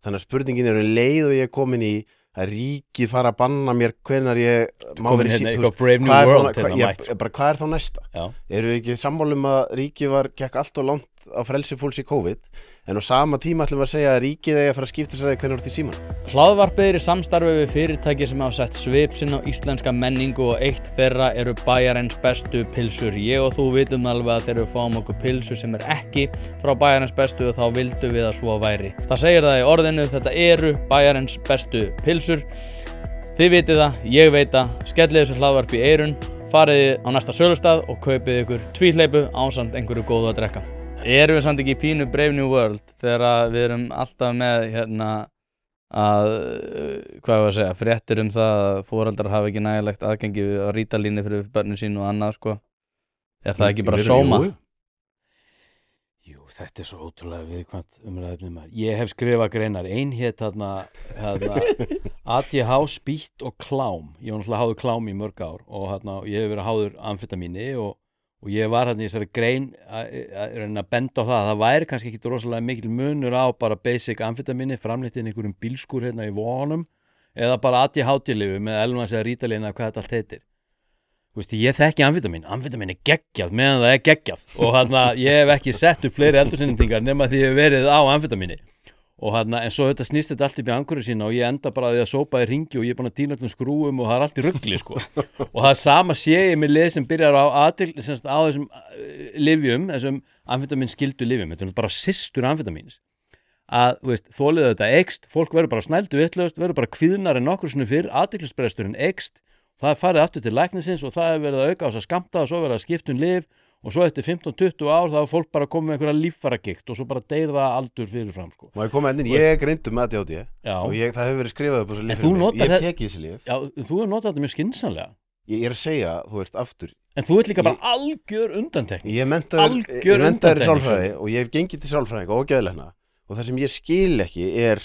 Þannig að spurningin er leið og ég er komin í að ríkið fara að banna mér hvenær ég má vera í símanum. Hvað er þá næsta? Eru við ekki sammálum að ríkið gekk allt og langt á frelsi fólks í COVID en á sama tíma ætlum við að segja að ríkið eigi að fara að skipta sér að hvernig þú ert í símanum. Hlaðvarpið er í samstarfi við fyrirtæki sem hafa sett svip sinn á íslenska menningu og eitt þeirra eru Bæjarins bestu pylsur. Ég og þú vitum alveg að þegar við fáum okkur pylsur sem er ekki frá Bæjarins bestu og þá vildum við að svo væri. Það segir það í orðinu, þetta eru Bæjarins bestu pylsur. Þið vitið það, ég veit það, skellið þessu hlaðvarpi í eyrun, farið á næsta sölustað og kaupið ykkur tvíhleypu ásamt einhverju góðu að drekka. Erum við samt ekki í pínu Brave New World þegar við erum alltaf með fréttir það að foreldrar hafa ekki nægilegt aðgengi á rítalínu fyrir börnin sín og annað, sko. Er það ekki bara sóma? Jú, þetta er svo ótrúlega viðkvæmt umræðefni maður. Ég hef skrifað greinar, ein hét ADH, spýtt og klám. Ég var náttúrulega háður klám í mörg ár og ég hef verið háður amfetamíni og ég var í þessari grein að benda á það væri kannski ekki rosalega mikil munur á bara basic amfetamíni framleitt inn einhverjum bílskúr í vonum eða bara ADHD-lyfi með Elvans eða Rítalín eða hvað þetta allt heitir. Þú veist, ég þekki amfetamín er geggjað meðan það er geggjað og ég hef ekki sett upp fleiri eldursinnendingar nema því ég hef verið á amfetamíni og en svo þetta snýst þetta allt upp í ankurinn sína og ég enda bara að því að sópa í ringi og ég er búin að týna öllum skrúum og það er allt í rugli, sko. Og það sama sé ég með lið sem byrjar á þessum lyfjum, þessum amfetamín skildu lyfjum, þetta er bara systur amfetamíns að, þú veist, þolið þetta eykst, fólk verður bara snældu vitlaust, verður bara kvíðnar en nokkur sinni fyrr, athyglisbresturinn eykst, það er farið aftur til læknisins og það er verið að auka á þess að skammta og svo verið að skipta lyf og svo eftir 15-20 ár þá er fólk bara komið með einhverja líffæragigt og svo bara deyr það aldur fyrirfram, sko. Má ég koma inn, ég er greindur með ADHD og það hefur verið skrifað upp á þessu lyf fyrir mig. Ég hef tekið þessi lyf. Já, þú hefur notað þetta mjög skynsamlega. Ég er að segja, þú veist, aftur. En þú ert líka bara algjör undantekning. Ég er menntaður í sálfræði og ég hef gengið til sálfræðinga og geðlækna og það sem ég skil ekki er,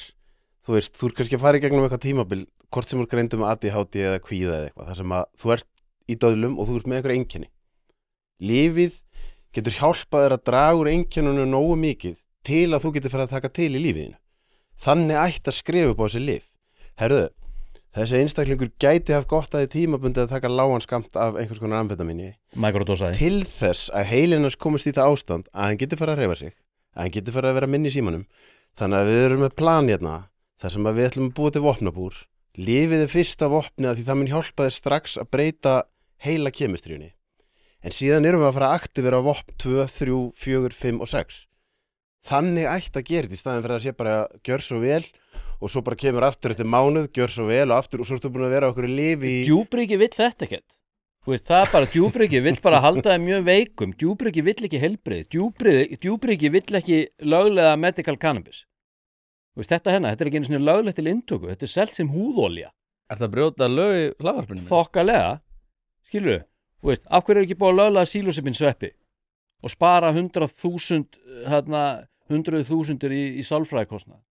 þú veist, þú ert kannski að fara í gegnum eitthvað tímabil, hvort sem þú ert greindur með ADHD eða kvíða eða eitthvað, þar sem að þú ert í döðlum og þú ert með einhver einkenni. Lífið getur hjálpað þér að draga úr einkennunum nógu mikið til að þú getur farið að taka til í lífiðinu. Þannig ætti að skrifa upp á þessi lyf. Herðu, þessi einstaklingur gæti haft gott að því tímabundið að taka lágan skamt af einhvers konar amfetamíni Mikrodósaði. til þess að heilinn hans komist í það ástand að hann getur farið að hreyfa sig, að hann getur farið að vera minni í símanum. Þannig að við erum með plan hérna, þar sem að við ætlum að búa til vopnabúr. Lyfið fyrsta vopnið að því það mun hjálpa þér strax að breyta heila kemistríunni. En síðan erum við að fara að aktivera vopn 2, 3, 4, 5 og 6. Þannig ætti að gera þetta í staðin fyrir að sé bara gjör svo vel og svo bara kemur aftur eftir mánuð, gjör svo vel og aftur og svo ertu búin að vera okkur í lifi í... Djúbríki vill þetta ekkert. Þú veist, það er bara djúbríki vill bara halda það mjög veikum. Djúbríki vill ekki heilbrigði. Djúbríki vill ekki löglega medical cannabis. Þú veist, þetta er ekki einu svona löglegt til inntöku. Þetta selt sem húðolja. Er það að brjóta lög í hlaðvarpinu? Þokkalega. Skilurðu? Þú veist, af hverju er ekki búið að löglega sílósipin sveppi og spara 100.000 í sálfræðikostnað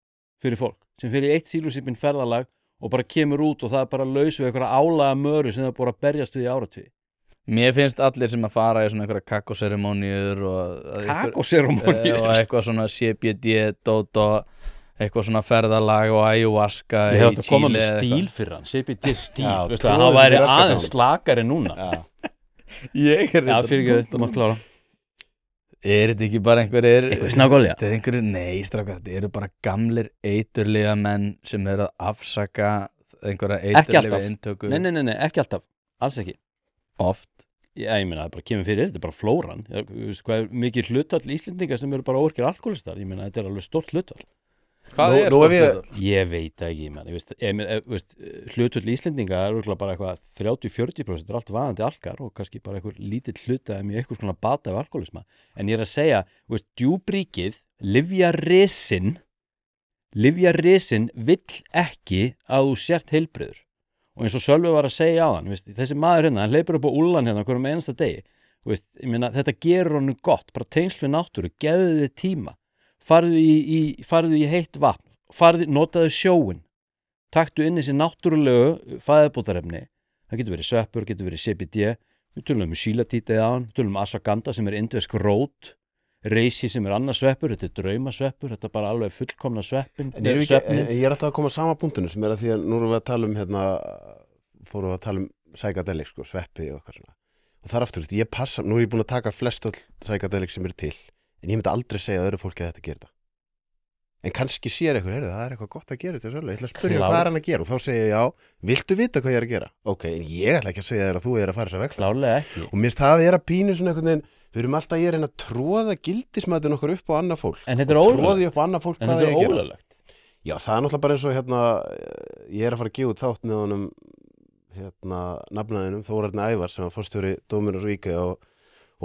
fyrir fólk sem fyrir eitt sílósipin ferðalag og bara kemur út og það er bara laus við einhverja álaga möru sem það er búið að berjast við í áratugi. Mér finnst allir sem að fara í svona einhverja kakóseremóníur og eitthvað svona CBD, dót og eitthvað svona ferðalag og ayahuasca Ég hefði að koma með stíl fyrir hann, CBD stíl, veistu að hann væri aðeins slakari núna. Ég er Já, fyrir ekki þetta mátt klára. Er þetta ekki bara einhverjir Eitthvað snákólja? Þetta er einhverjir, nei strákar, þetta eru bara gamlir eiturlega menn sem eru að afsaka einhverja eiturlega inntöku. Nei, ekki alltaf, alls ekki. Oft. Já, ég meina, það bara kemur fyrir, þetta er bara flóran. Þú veist hvað er mikið hlutfall Íslendinga sem eru bara óvirkir alkoholistar. Ég meina, þetta er alveg stórt hlutfall. Hvað er stórt hlutfall? Ég veit ekki, hlutfall Íslendinga er örugglega bara eitthvað 30-40%, er allt vaðandi alkar og kannski bara einhver lítill hlutaðum í eitthvað svona bata af alkoholisma. En ég er að segja, djúbríkið, lyfjarisinn vill ekki að þú sért heilbrigður. Og eins og Sölvi var að segja á hann, þessi maður hérna, hann hleypur upp á úllan hérna hverjum einasta degi. Ég meina, þetta gerur honum gott, bara tengsl við náttúru, gefðu þið tíma. Farðu í heitt vatn, notaðu sjóin, taktu inn þessi náttúrulegu fæðubótarefni. Það getur verið sveppur, getur verið CBD, við tölum sílatítið á hann, við tölum ashwagandha sem er indversk rót, reysi sem er annað sveppur, þetta er draumasveppur, þetta er bara alveg fullkomna sveppin. En ég er alltaf að koma að sama punktinu sem er að því að nú erum við að tala fórum við að tala psychedelic, sveppi og eitthvað svona. Og þar aftur, nú er ég búin að taka flest öll psychedelic sem eru til. En ég myndi aldrei segja að öðru fólki að þetta gera þetta. En kannski sér eitthvað, það er eitthvað gott að gera þetta sjálf. Ég ætla að spyrja hvað er hann að gera og þá segja ég já, viltu vita hvað ég er að gera? Ok, en ég ætla ekki að segja þér að þú er að fara þess að vekla. Klárlega ekki. Og mér það er að pínu svona einhvern veginn, við erum alltaf að reyna að tróða gildismætin okkur upp á annað fólk. En þetta er ólöglegt. Tróði upp á annað fólk hvað það er að gera. Ólöglegt. Já, það er náttúrulega bara eins og ég er að fara að gefa út þátt með honum nafnaðinum, Þórarni Ævar sem var forstjóri Dóminus Ríkja og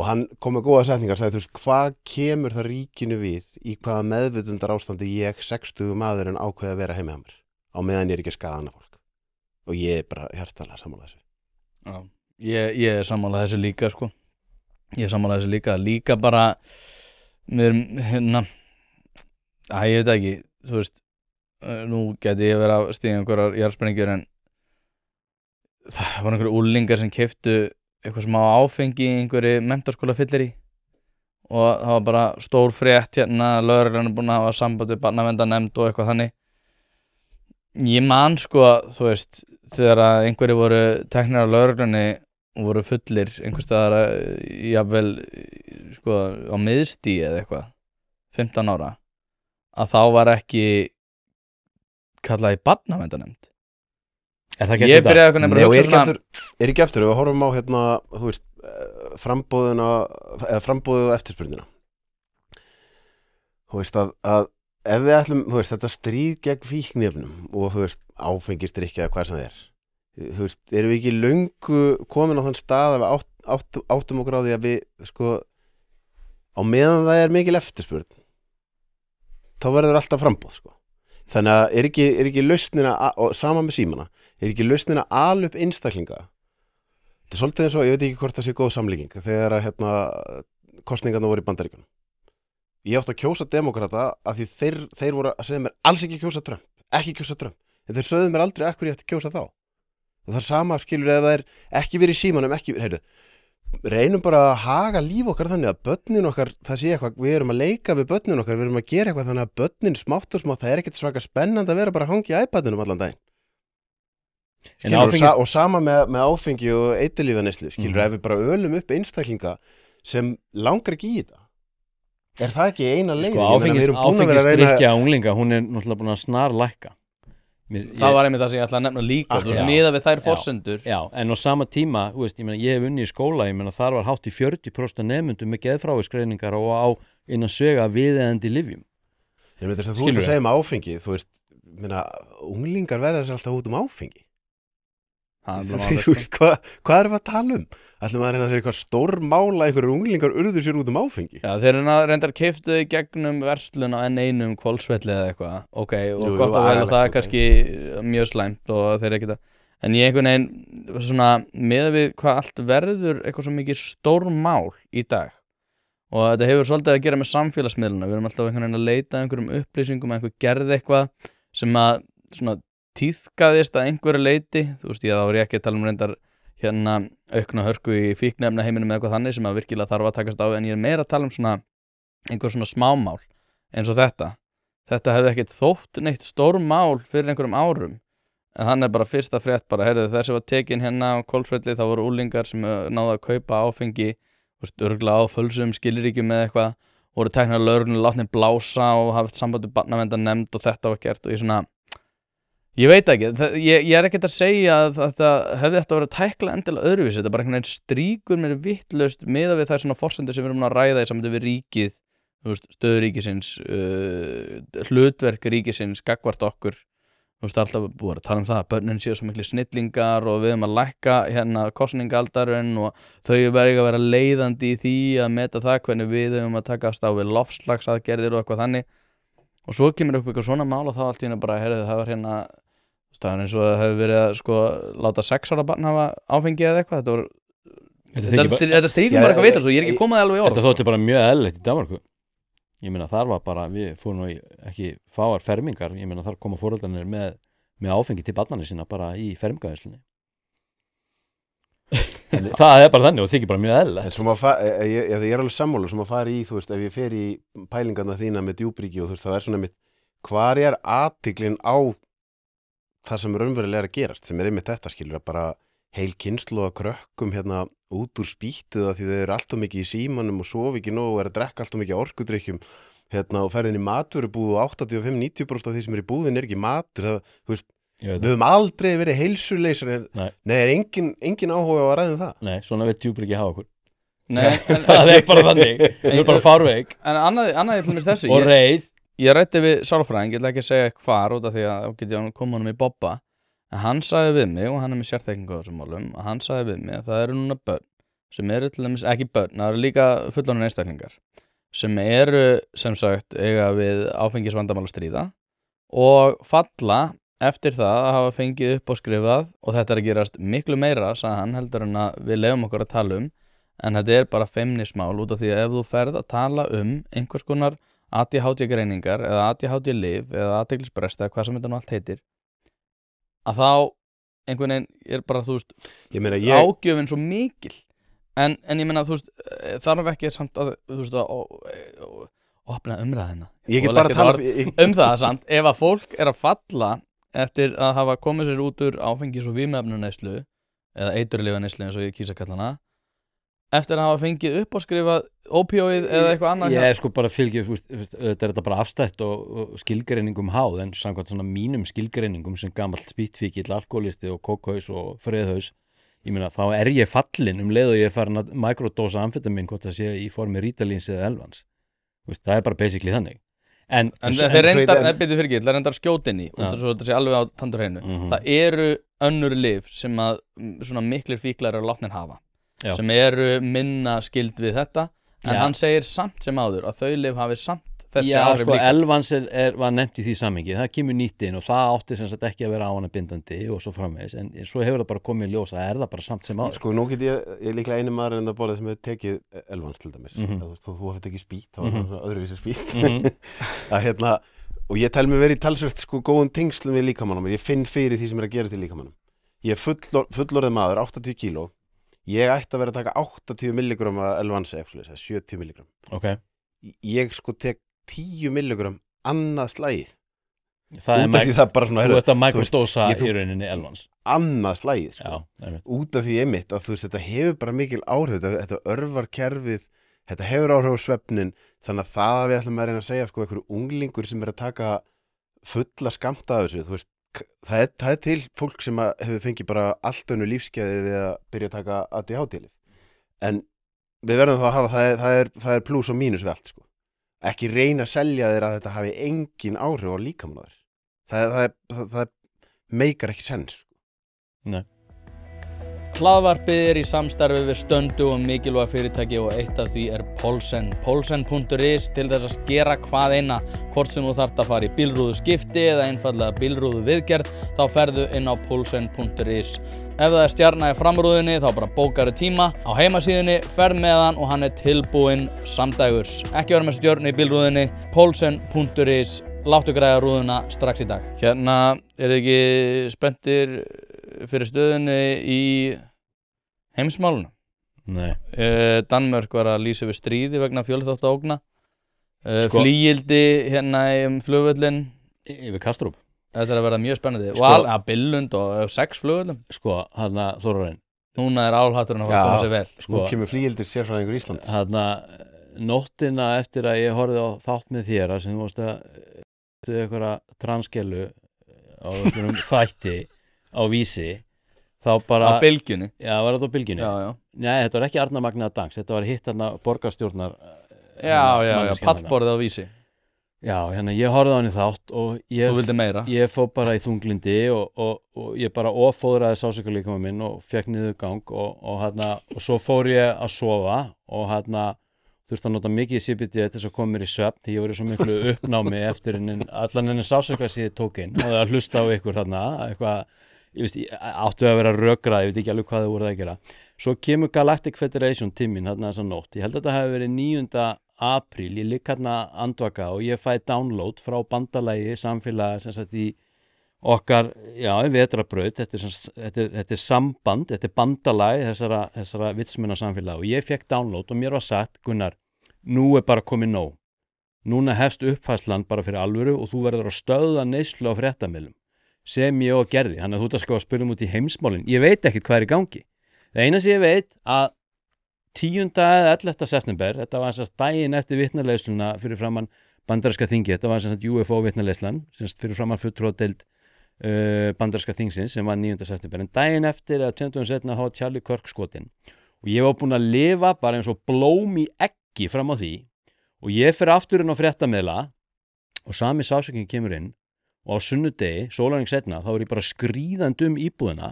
hann kom með góða setningar og sagði, þú veist, hvað kemur það ríkinu við í hvaða meðvitundar ástandi ég 60 maðurinn ákveði að vera heima hjá mér á meðan ég er ekki að skaða annað fólk og ég er bara hjartalega sammála þessu. Já, ég er sammála þessu líka sko. Ég er sammála þessu líka bara með ég veit ekki, þú veist nú geti ég verið að stíga einhverjar jarðsprengjur en það var einhverju úlingar sem keyptu eitthvað sem á áfengi í einhverju menntaskóla fyllir í og það var bara stór frétt hérna, lögreglan er búin að hafa samband við barnaverndarnefnd og eitthvað þannig. Ég man sko, þú veist, þegar að einhverju voru teknir af lögreglunni og voru fullir einhvers staðar jafnvel sko á miðstíi eða eitthvað 15 ára að þá var ekki kallað í barnaverndarnefnd. Ég byrjaði eitthvað nefnilega að hugsa svona. Er ekki eftir, við horfum á þú veist, frambúðina eða frambúðið og eftirspurnina. Þú veist að ef við ætlum, þú veist, þetta stríð gegn fíkniefnum og þú veist, áfengisdrykkja eða hvað sem það er. Þú veist, erum við ekki löngu komin á þann stað að við áttum okkur á því að við, sko, á meðan það er mikil eftirspurn, þá verður alltaf frambúð, sko. Þannig að er ekki lausnina, og sama með símana, er ekki lausnina að upp einstaklinga. Þetta er svolítið eins og, ég veit ekki hvort það sé góð samlíking, þegar að kosningarna voru í Bandaríkjunum. Ég átti að kjósa demokrata af því þeir voru að segja mér alls ekki kjósa Trump, en þeir sögðu mér aldrei af hverju ég ætti að kjósa þá. Og það er sama skilur ef það er ekki verið í símanum, reynum bara að haga líf okkar þannig að börnin okkar, það sé eitthvað, við erum að leika við börnin okkar, við erum að gera eitthvað þannig að börnin smátt og smátt, það er ekkert svaka spennandi að vera bara að hangja í iPadinum allan daginn. Skilur, og sama með áfengi og eiturlyfjaneyslu, skilur, ef við bara ölum upp einstaklinga sem langar ekki í þetta. Er það ekki eina leiðin? Áfengisdrykkja unglinga, hún er náttúrulega búin að snarlækka. Það var einmitt það sem ég ætla að nefna líka, miðað við þær forsendur. Já, en á sama tíma, ég hef unnið í skóla, þar var hátt í 40% nemendum með geðfrávísgreiningar og á innan svega viðeigandi lyfjum. Þú ert að segja um áfengi, unglingar verða sér alltaf út um áfengi. Þú veist, hvað erum við að tala um? Ætlum að reyna að segja eitthvað stórmála einhverjum unglingar urður sér út um áfengi? Já, þeir reyndar keyptu í gegnum verslun á N1 Hvolsvelli eða eitthvað, ok, og gott að vel það er kannski mjög slæmt og þeir ekki það, en ég einhvern veginn svona með við hvað allt verður eitthvað svo mikið stórmál í dag og þetta hefur svolítið að gera með samfélagsmiðluna, við erum alltaf einhvern veginn að leita einhverjum upplýsingum, einhver gerði eitthvað sem að svona tíðkaðist að einhverju leiti, þú veist, þá var ég ekki að tala um reyndar aukna hörku í fíkniefna heiminum eða eitthvað þannig sem að virkilega þarf að takast á, en ég er meira að tala um svona einhver svona smámál eins og þetta hefði ekkert þótt neitt stórmál fyrir einhverjum árum, en þannig bara fyrsta frétt bara, heyrðu, þessi var tekin á Hvolsvelli, þá voru úlingar sem náðu að kaupa áfengi, örgulega á fölsum skilríkjum eða eitthvað, voru teknar lögreglunni látnir blása og haft samband við barnaverndarnefnd og þetta var gert og ég veit ekki, ég er ekkert að segja að þetta hefði eftir að vera tækla endilega öðruvísi, þetta er bara einhvern veginn stríkur mér vitlaust miðað við þær svona forsendur sem við erum að ræða í sambandi við ríkið, stöðu ríkisins, hlutverk ríkisins, gagnvart okkur, alltaf búið að tala um það að börnin séu svo miklu snillingar og við erum að lækka kosningaldarinn og þau verður að vera leiðandi í því að meta það hvernig við erum að takast á við loftslagsaðgerðir og eitthvað þannig og svo kemur upp eitthvað svona mál og þá allt í henni bara, það var það er eins og það hefur verið að láta 6 ára barn hafa áfengi eða eitthvað þetta stríkur bara eitthvað vitlaust og ég er ekki komað alveg í orð. Þetta þótti bara mjög eðlilegt í Danmörku. Ég meina þar var bara, við fórum nú ekki fáar fermingar, ég meina þar koma foreldrarnir með áfengi til barnanna sína bara í fermingavíslunni. Það er bara þannig og þykir bara mjög eðlilegt. Ég er alveg sammála sem að fara í, þú veist, ef ég fer í pælingarna þína með djúpríki og þú veist, það er svona mitt, hvar er athyglin á það sem raunverulega er að gerast, sem er einmitt þetta, skilur, að bara heil kynslu að krökkum út úr spýtið að því þau eru alltaf mikið í símanum og sofa ekki nóg og er að drekka alltaf mikið orkudrykkjum og ferðin í matvörubúð og 85-90% af því sem er í búðin er ekki matur, þú veist, við höfum aldrei verið heilsuleysar nei, er engin áhuga á að ræða það. Nei, svona veit djúpur ekki hafa okkur. Nei, það er bara þannig, það er bara farveik. En annað til mér þessu. Og reið. Ég ræddi við sálfræðing, ég ætla ekki að segja hvar út af því að geti hann koma honum í bobba, en hann sagði við mig, og hann er með sérþekkingu á þessum málum, að hann sagði við mig að það eru núna börn, sem eru til dæmis ekki börn, það eru líka fullorðnir einstaklingar, sem eru, sem sagt, eiga við áfengisvandamál að stríða og falla eftir það að hafa fengið upp og skrifað, og þetta er að gerast miklu meira, sagði hann, heldur en að við lefum okkur að tala um, en þetta er bara feimnismál út af því að ef þú ferð að tala einhvers konar ADHD-greiningar eða ADHD-lyf eða athyglisbrest eða hvað sem þetta nú allt heitir að þá einhvern veginn er bara, þú veist, ágjöfin svo mikil en ég meina, þú veist, þarf ekki samt að, þú veist, að opna umræðina ég get bara að tala það samt, ef að fólk er að falla eftir að hafa komið sér út úr áfengis- og vímuefnaneyslu eða eiturlyfjaneyslu eins og ég kýsa kalla hana eftir að hafa fengið upp og skrifað ópíóið eða eitthvað annað. Ég sko bara fylgja, þetta er þetta bara afstætt og skilgreiningum háð, en samkvæmt svona mínum skilgreiningum sem gamall spýtfíkill, alkoholisti og kókhaus og freðhaus, ég meina þá er ég fallin leið og ég er farin að mikrodósa amfetamin hvort það sé í formi Rítalíns eða Elvans. Það er bara basically þannig. En þeir reyndar skjótinni og þetta sé alveg á tandurhreinu. Það eru önnur lyf sem að svona miklir fíklar eru látnir hafa. Já. Sem eru minna skild við þetta en hann segir samt sem áður að þau lyf hafi samt þessi áhrif líka. Elvans var nefnt í því samhengi, það kemur nýtt inn og það átti sem sagt ekki að vera á hana bindandi og svo framvegis, en svo hefur það bara komið í ljós að það bara samt sem áður. Sko, nú get ég líklega einu maður en það borðið sem hefur tekið Elvans til dæmis, þú hefur tekið spýt, þá var það öðruvísi spýt að og ég tel mig verið í talsvert sko góðum tengslum við líkamannum, ég finn fyrir því sem er að gera til líkamannum. Ég er fullorðið maður, 80 kíló. ég ætti að vera að taka 80 milligram að Elvanse, 70 milligram. Ok. Ég sko tek 10 milligram annað slagið. Það út af því það bara svona, þú ert að microdósa ég- í rauninni Elvans. annað slagið, sko. Já, einmitt. Út af því einmitt að þú veist, þetta hefur bara mikil áhrif, þetta örvar kerfið, þetta hefur áhrif á svefnin, þannig að það að við ætlum að reyna að segja, sko, einhverju unglingur sem er að taka fulla skamta af þessu, þú veist, það er til fólk sem að hefur fengið bara allt önnu lífskeiði við að byrja að taka ADHD-lyf. En við verðum þá að hafa, það er plús og mínus við allt, sko. Ekki reyna að selja þér að þetta hafi engin áhrif á líkamann á þér. Það meikar ekki sens. Nei. Hlaðvarpið er í samstarfi við Stöndu og mikilvæg fyrirtæki og eitt af því er Polsen. Polsen.is til þess að skera hvað eina, hvort sem þú þarft að fara í bílrúðu skipti eða einfallega bílrúðu viðgerð, þá ferðu inn á Polsen.is. Ef það er stjarna í framrúðinni þá bara bókaru tíma á heimasíðunni, ferð með hann og hann er tilbúinn samdægurs. Ekki vera með stjörnu í bílrúðinni, Polsen.is, láttu græða rúðuna strax í dag. Hérna er ekki spenntir fyrir stöðunni í heimsmálunum. Nei. Danmörk var að lýsa við stríði vegna fjölþáttaógna. Sko- Flygildi hérna í flugvöllin. Yfir Kastrup. Þetta er að vera mjög spennandi. Sko- Og Billund og 6 flugvöllum. Sko, þarna Þórarinn. Núna er álhatturinn að fara að koma sér vel. Nú kemur flygildir sérfræðingur Íslands. Þarna nóttina eftir að ég horfði á þátt með þér sem þú varst að eitthvað transkelu á einhverjum þætti á Vísi, þá bara Á bylgjunni. Já, var þetta á bylgjunni? Já. Nei, þetta var ekki Arna Magnaða Dangs, þetta var hitt þarna borgarstjórnar Já, manneskjan þarna. pallborðið á Vísi. Já, hérna, ég horfði á hann í þátt og Þú vildi meira. ég fór bara í þunglindi og ég bara ofóðraði sársaukalíkama minn og fekk niður gang og svo fór ég að sofa og þurfti að nota mikið CBD til þess að koma mér í svefn því ég var í svo miklu uppnámi eftir allan henni sársauka sem ég tók inn og það að hlusta á ykkur eitthvað, ég veist, áttu að vera rökrað, ég veit ekki alveg hvað þau voru að gera. Svo kemur Galactic Federation tíminn þessa nótt, ég held að þetta hafi verið 9. apríl, ég ligg andvaka og ég fæ download frá bandalagi samfélag sem sagt í okkar, vetrarbraut, þetta er samband, þetta er bandalagi þessara vitsmuna samfélag og ég fekk download og mér var sagt, Gunnar, nú er bara komið nóg. Núna hefst uppfærslan bara fyrir alvöru og þú verður að stöðva neyslu á fréttamiðlum sem ég og gerði, þannig að þú ert að sko að spyrja út í heimsmálin. Ég veit ekkert hvað er í gangi. Það eina sem ég veit að 10. eða 11. september, þetta var þess að daginn eftir vitnaleiðsluna fyrir framann bandaríska þingi, þetta var þess að UFO vitnaleiðslan, fyrir framann fulltrúadeild bandaríska þingsins sem var 9. september, en daginn eftir eða 20 setna hafa Charlie Kirk skotin og ég var búinn að lifa bara eins og blóm í eggi fram á því og ég fer aftur inn á fréttamiðla og sami sásökin kemur inn og á sunnudegi, sólarhring setna, þá er ég bara skríðandi íbúðina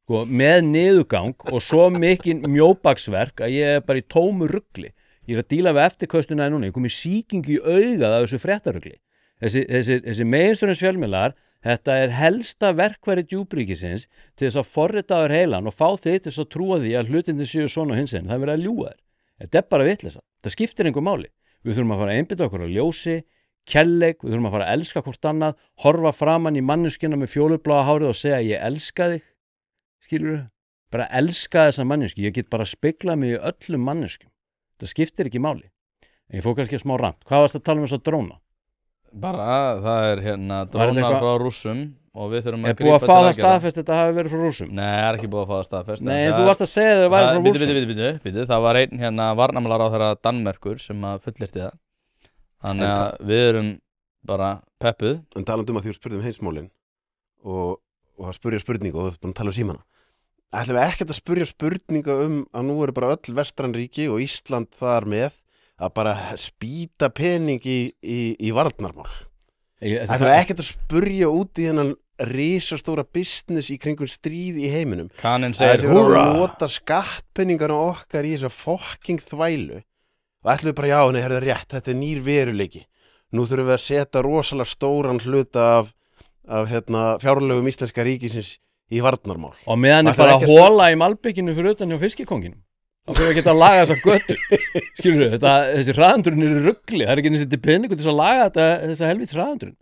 með niðurgang og svo mikinn mjóbaksverk að ég er bara í tómu rugli. Ég er að díla við eftirköstuna núna, ég kom í sýkingu í augað af þessu fréttarugli. Þessi meginstjórnins fjölmiðlar, þetta er helsta verkværi djúpríkisins til þess að forrita þér heilan og fá þig til þess að trúa því að hlutinni séu svona og hins einn. Það er verið að ljúga þér. Þetta er bara vitleysa. Það skiptir engu máli. Við þurfum að fara að einbeita okkur á ljósi, kærleik, við þurfum að fara að elska hvort annað, horfa framan í manneskjuna með fjólubláa hárið og segja ég elska þig. Skilurðu? Bara elska þessa manneski. Ég get bara speglað mig í öllum manneskjum. Það skiptir ekki máli. En ég fór kannski smá rant. Hvað varst að tala um þess að dróna? Bara, það er drónar frá Rússum og við þurfum að grípa til aðgerða. Er búið að fá það staðfest þetta hafi verið frá Rússum? Nei, það er ekki búið að fá það staðfest. Nei, þú varst að segja þau væri frá Rússum. Bíddu, það var einn varnarmálaráðherra Danmerkur sem að fullyrti það. Þannig að við erum bara peppuð. En talandi um að því spurðum heimsmálin og að spurja spurningu og þú ert búin að tala um símana. Ætlum við ekkert að spurja spurninga að nú eru bara öll vestræn ríki og Ísland þar með að bara spýta pening í varnarmál. Ætlum við ekkert að spurja út í hennan risastóra business í kringum stríð í heiminum. Kaninn segir húrra! Að nota skattpenningana okkar í þessa fucking þvælu. Og ætlum við bara, já, nei, það er rétt, þetta er nýr veruleiki. Nú þurfum við að setja rosalega stóran hluta af fjárlögum íslenska ríkisins í varnarmál. Og meðan er bara að hóla í malbygginu fyrir utan hjá fiskikonginum. Þá fyrir við að geta að laga þessa götu. Skilur við, þessi hraðandurinn eru rugli. Það er ekki eins og peningur til að laga þessa helvíts hraðandurinn.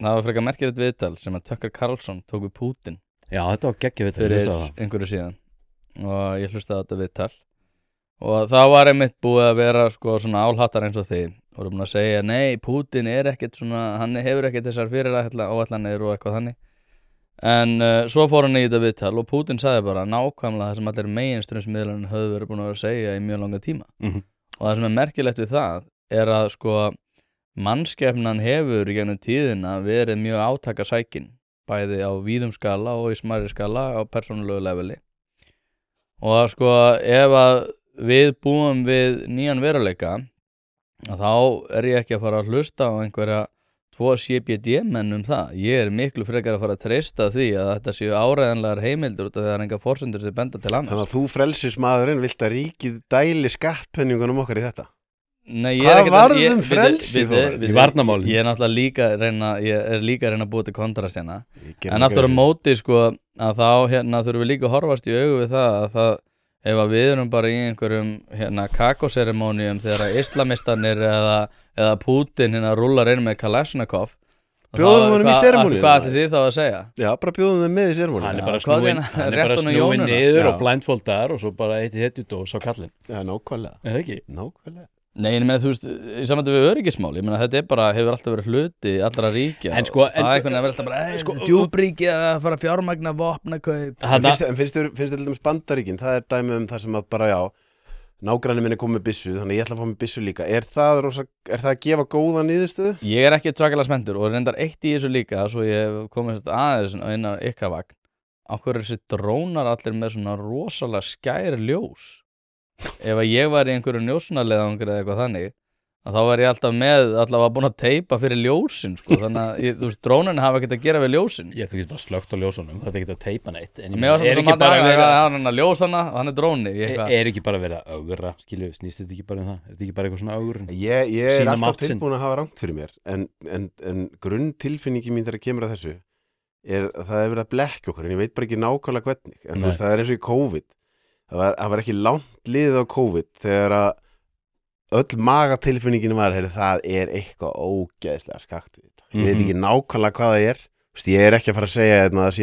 Það var frekar merkilegt viðtal sem að Tucker Carlson tók við Putin. Já, þetta var geggjað viðtal, fyrir hlustaðu á það. einhverju síðan og ég hlustaði á þetta viðtal og það var einmitt búið að vera sko svona álhattar eins og þið voru búin að segja, nei, Putin ekkert svona, hann hefur ekkert þessar fyrirætlanir og eitthvað þannig en svo fór hann í þetta viðtal og Putin sagði bara nákvæmlega það sem allir meginströmsmiðlarnir höfðu verið búin að vera að segja í mjög langa tíma og það sem er merkilegt við það er að sko mannskepnan hefur í gegnum tíðina verið mjög átakasækin bæði á víðum skala og í smærri skala á persónulegu leveli og að sko ef að við búum við nýjan veruleika þá ég ekki að fara að hlusta á einhverja 2 CBD-menn það. Ég miklu frekar að fara að treysta því að þetta séu áreiðanlegar heimildur út af því að það enga forsendur sem benda til annars. Þannig að þú frelsismaðurinn vilt að ríkið dæli skattpenningunum okkar í þetta? Nei, hvað varðum frelsi þó? Í varnarmálum. Ég náttúrulega líka að reyna að búa til kontrast hérna. En aftur á móti sko að þá þurfum við líka að horfast í augu við það ef að við erum bara í einhverjum kakóseremónium þegar islamistanir eða Putin rúlar inn með Kalashnikov bjóðum honum í seremóníu. Hvað ætti þið þá að segja? Já, bara bjóðum þeim með í seremóníu. Hann er bara snúinn niður og blindfoldar og svo bara eitt í hetjudós á kallinn. Já, nákvæmlega. Eða ekki? Nákvæmlega. Nei, ég meina, þú veist, í samvættu við öryggismál, ég meina, þetta bara hefur alltaf verið hluti allra ríkja en sko, það einhvern veginn að vera alltaf bara, djúbríki að fara að fjármagna vopnakaup. En finnst þér til dæmis Bandaríkin, það dæmi það sem að bara, já, nágranni minn komið með byssu, þannig ég ætla að fá með byssu líka. Er það að gefa góða niðurstöðu? Ég ekki svakalega spenntur og reyndar eitt í þessu líka, svo ég komið aðeins á eina ykkar vagn. Á hverju þessi drónar allir með svona rosalega skær ljós? Ef að ég var í einhverju njósnarleiðangri eða eitthvað þannig að þá var ég alltaf allavega búin að teipa fyrir ljósin sko. Þannig að þú veist, drónarnir hafa ekkert að gera við ljósin. Þú getur bara slögt á ljósunum, þetta er ekki að teipa neitt en mér var svona hann að ljósana og hann dróni ekki bara verið að augra, skilju, snýst þetta ekki bara það? Er þetta ekki bara eitthvað svona augrun? Ég alltaf tilbúin að hafa rangt fyrir mér en grunntilfinningi mín þegar kemur að þessu það verið að blekkja okkur en ég veit bara ekki nákvæmlega hvernig en þú veist, það eins og í COVID það var ekki langt liðið á COVID þegar að öll magatilfinningin var það eitthvað ógeðslega skakt við þetta. Ég veit ekki nákvæmlega hvað það ég ekki að fara að segja að það sé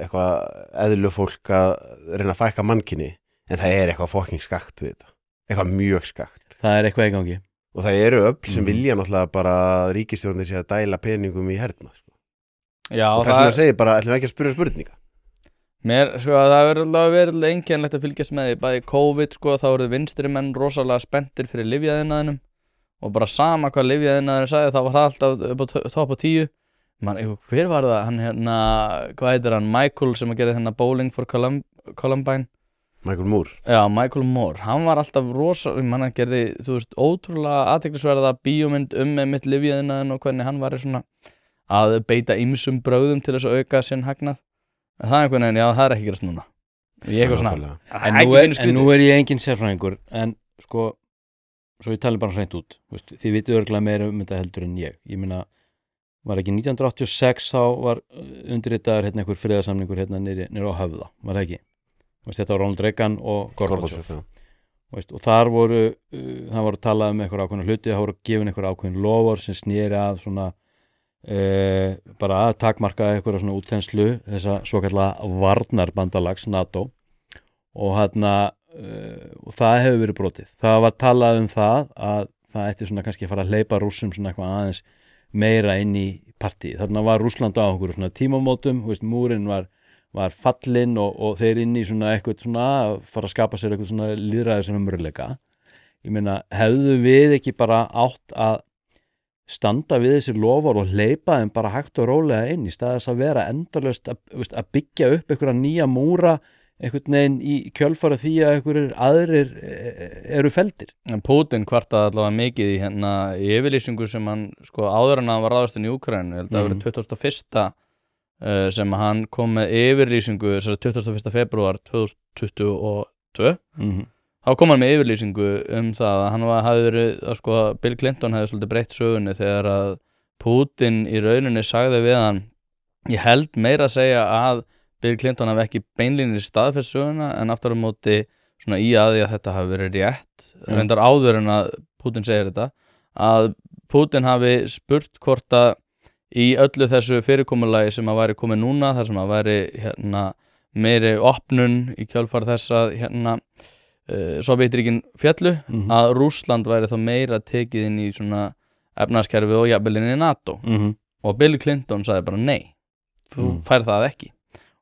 eitthvað eðlufólk að reyna að fækka mannkyni en það eitthvað fucking skakt við þetta, eitthvað mjög skakt. Það eitthvað í gangi og það öll sem vilja náttúrulega bara ríkisstjórnir sé að dæla peningum í hernað sko. Já, og þess vegna segir bara, ætlum við ekki að spyrja spurninga. Mér, sko, það verður verið einkennilegt að fylgjast með því, bæði COVID, sko, þá eru vinstri menn rosalega spenntir fyrir lyfjaiðnaðinum og bara sama hvað lyfjaiðnaðurinn sagði, þá var það alltaf upp á topp á 10. Hver var það? Hann hvað heitir hann? Michael sem að gera Bowling for Columbine. Michael Moore. Já, Michael Moore. Hann var alltaf rosalega, hann gerði, þú veist, ótrúlega athyglisverða bíómynd mitt lyfjaiðnaðinn og hvernig hann var svona að beita ýmsum brögðum til þess að auka sinn hagnað. Það einhvern veginn, já, það ekki gerast núna. Ég eitthvað svona. En nú ég engin sérfræðingur, en sko, svo ég tali bara hreint út. Þið vitið örugglega meira þetta heldur en ég. Ég meina, var ekki 1986 þá var undirritaður einhver friðarsamningur niðri á Höfða, var það ekki? Þetta var Ronald Reagan og Gorbachev. Og þar það voru talað einhver ákveðna hluti, það voru gefin einhver ákveðin lofar sem sneri að svona bara að takmarka eitthvað svona útþenslu þessa svokallega varnarbandalags NATO og og það hefur verið brotið. Það var talað það að það ætti svona kannski að fara að hleypa Rússum svona eitthvað aðeins meira inn í partíið. Þarna var Rússland á einhverjum svona tímamótum, múrinn var fallinn og þeir inn í svona eitthvað svona að fara að skapa sér eitthvað svona lýðræðisraunveruleika. Ég meina, hefðu við ekki bara átt að standa við þessi lofar og hleypa þeim bara hægt og rólega inn í staðis að vera endalaust að byggja upp einhverja nýja múra einhvern veginn í kjölfara því að einhverjir aðrir eru felldir. Putin kvartaði allavega mikið í yfirlýsingu sem hann, sko, áður en hann var ráðast inn í Úkraínu, ég held að það verið 21. Sem hann kom með yfirlýsingu 21. febrúar 2022 þá kom hann með yfirlýsingu það að hann hafði verið, sko, Bill Clinton hefði svolítið breytt sögunni þegar að Putin í rauninni sagði við hann, ég held meira að segja að Bill Clinton hafi ekki beinlínir staðfest söguna en aftur á móti svona í að þetta hafi verið rétt, reyndar áður en að Putin segir þetta, að Putin hafi spurt hvort að í öllu þessu fyrirkomulagi sem að væri komið núna, þar sem að væri meiri opnun í kjölfar þess að Sovétríkin féllu, að Rússland væri þá meira tekið inn í svona efnahagskerfi og jafnvel inn í NATO og Bill Clinton sagði bara nei, þú fær það ekki.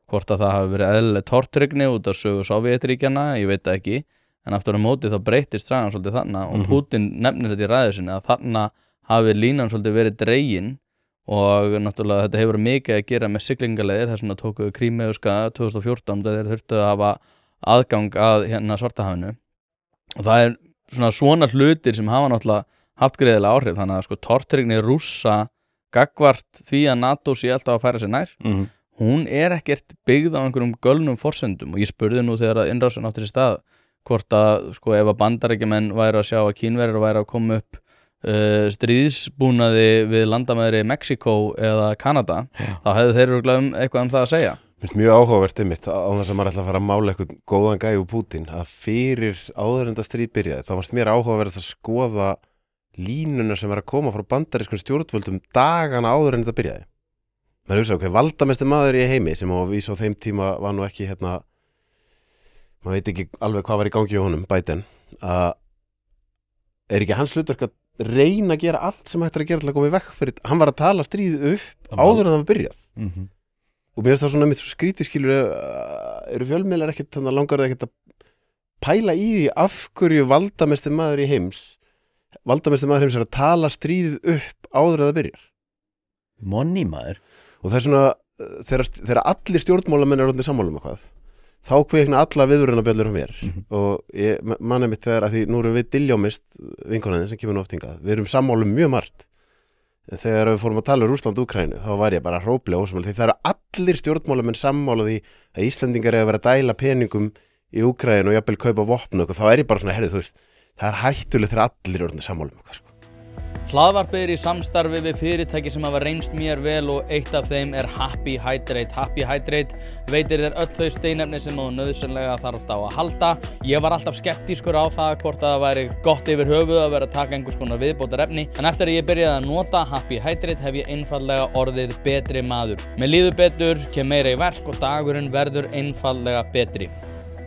Hvort að það hafi verið eðlileg tortryggni út af sögu Sovétríkjanna, ég veit það ekki, en aftur á móti þá breytist sagan svolítið þarna og Putin nefnir þetta í ræðu sinni að þarna hafi línan svolítið verið dregin og náttúrulega þetta hefur mikið að gera með siglingaleiðir, þess vegna tóku Krímeuskaga 2014 þegar þeir þurftu að hafa aðgang að Svartahafinu og það svona hlutir sem hafa náttúrulega haft greiðilega áhrif, þannig að sko tortryggni Rússa gagnvart því að NATO sé alltaf að færa sér nær, hún ekkert byggð á einhverjum gölnum forsendum og ég spurði nú þegar að innrásin átti sér stað hvort að sko ef að Bandaríkjamenn væru að sjá að Kínverjar væru að koma upp stríðsbúnaði við landamæri Mexíkó eða Kanada, þá hefðu þeir eitthvað það að segja. Mér finnst mjög áhugavert einmitt á þess að maður ætla að fara að mála eitthvað góðan gæi úr Pútín, að fyrir áður en þetta stríð byrjaði, þá varst mér áhugavert að skoða línuna sem að koma frá bandarískum stjórnvöldum dagana áður en þetta byrjaði. Maður hugsa, ok, valdamesti maður í heimi sem á að vísa á þeim tíma var nú ekki maður veit ekki alveg hvað var í gangi á honum, Biden, að ekki hans hlutverk að reyna að gera allt sem hægt að gera til að koma í vekk fyrir, hann var að tala stríð upp áður en það var byrjað. Og mér finnst það svona mitt svo skrítið skilur, eru fjölmiðlar ekkert, þannig að langar það ekkert að pæla í því af hverju valdamesti maður heims er að tala stríð upp áður en það byrjar. Monni maður. Og það svona, þegar allir stjórnmálamenn eru orðnir sammála eitthvað, þá kveikna alla viðvörunarbjöllur á mér. Og ég manna mitt þegar að því nú erum við Diljá-Mist vinkonaðin sem kemur nú oft hingað, við erum sammála mjög margt. Þegar við fórum að tala Rússland-Úkraínu, þá var ég bara hróplega ósammála, því það eru allir stjórnmálamenn sammála því að Íslendingar eru að vera að dæla peningum í Úkraínu og jafnvel kaupa vopn og þá er ég bara svona, þú veist, það er hættulegt þegar allir orðnir sammála eitthvað. Hlaðvarpið í samstarfi við fyrirtæki sem hafa reynst mér vel og eitt af þeim er Happy Hydrate. Happy Hydrate veitir þér öll þau steinefni sem þú nauðsynlega þarft á að halda. Ég var alltaf skeptískur á það hvort það væri gott yfir höfuð að vera að taka einhvers konar viðbótarefni, en eftir að ég byrjaði að nota Happy Hydrate hef ég einfaldlega orðið betri maður. Mér líður betur, kem meira í verk og dagurinn verður einfaldlega betri.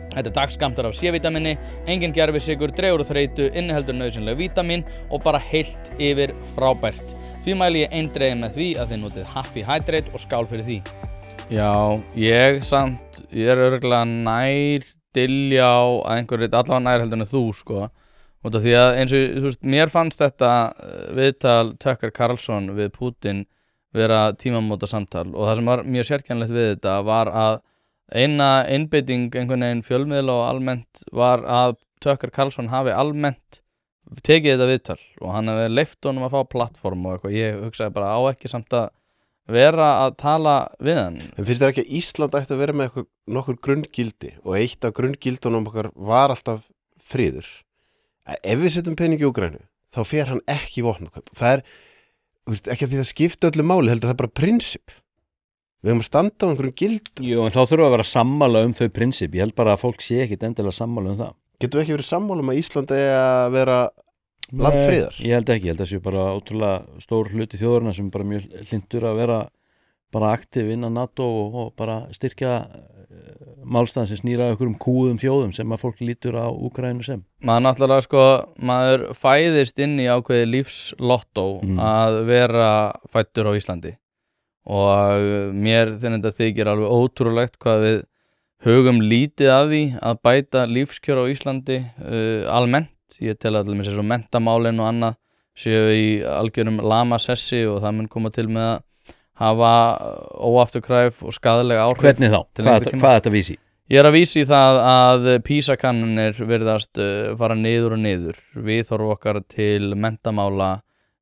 Þetta er dagskammtur af C-vítamini, engin gervisykur, dregur úr þreytu, inniheldur nauðsynleg vítamin og bara heilt yfir frábært. Því mæli ég eindregið með því að þið notið Happy Hydrate og skál fyrir því. Já, ég er örugglega nær Diljá að einhverju allavega nær heldur en þú sko. Út af því að eins og þú veist, mér fannst þetta viðtal Tucker Carlson við Putin vera tímamóta samtal og það sem var mjög sérkennilegt við þetta var að eina einbeiting einhvern veginn fjölmiðla og almennt var að Tucker Carlson hafi almennt tekið þetta viðtal og hann hefði leyft honum að fá plattform og eitthvað. Ég hugsaði bara á ekki samt að vera að tala við hann. En finnst þér ekki að Ísland ætti að vera með nokkur grunngildi og eitt af grunngildunum okkar var alltaf friður. Ef við setjum pening í Úkraínu þá fer hann ekki í vopnakaup. Það ekki að því það skipta öllu máli, heldur það er bara prinsip. Við höfum að standa á einhverjum gildum. Jú, en þá þurfum að vera sammála þau prinsip. Ég held bara að fólk sé ekkit endilega sammála það. Getum við ekki verið sammála að Ísland að vera land friðar? Ég held ekki, ég held að það sé bara ótrúlega stór hluti þjóðurna sem bara mjög hlynntur að vera bara aktiv innan NATO og bara styrkja málstæðan sem snýra einhverjum kúðum þjóðum sem að fólk lítur á Úkraínu sem. Maður náttúrulega sko, maður fæðist inn í ákveði lífslottó að vera fæddur á Íslandi. Og mér þetta þykir alveg ótrúlegt hvað við hugum lítið að því að bæta lífskjör á Íslandi almennt. Ég tel að þessu menntamálin og annað séu í algjörum lamasessi og það mun koma til með að hafa óafturkræf og skaðlega áhrif. Hvernig þá? Hvað er þetta vísi? Ég er að vísi í það að PISA-kannanir virðast fara niður og niður. Viðhorf okkar til menntamála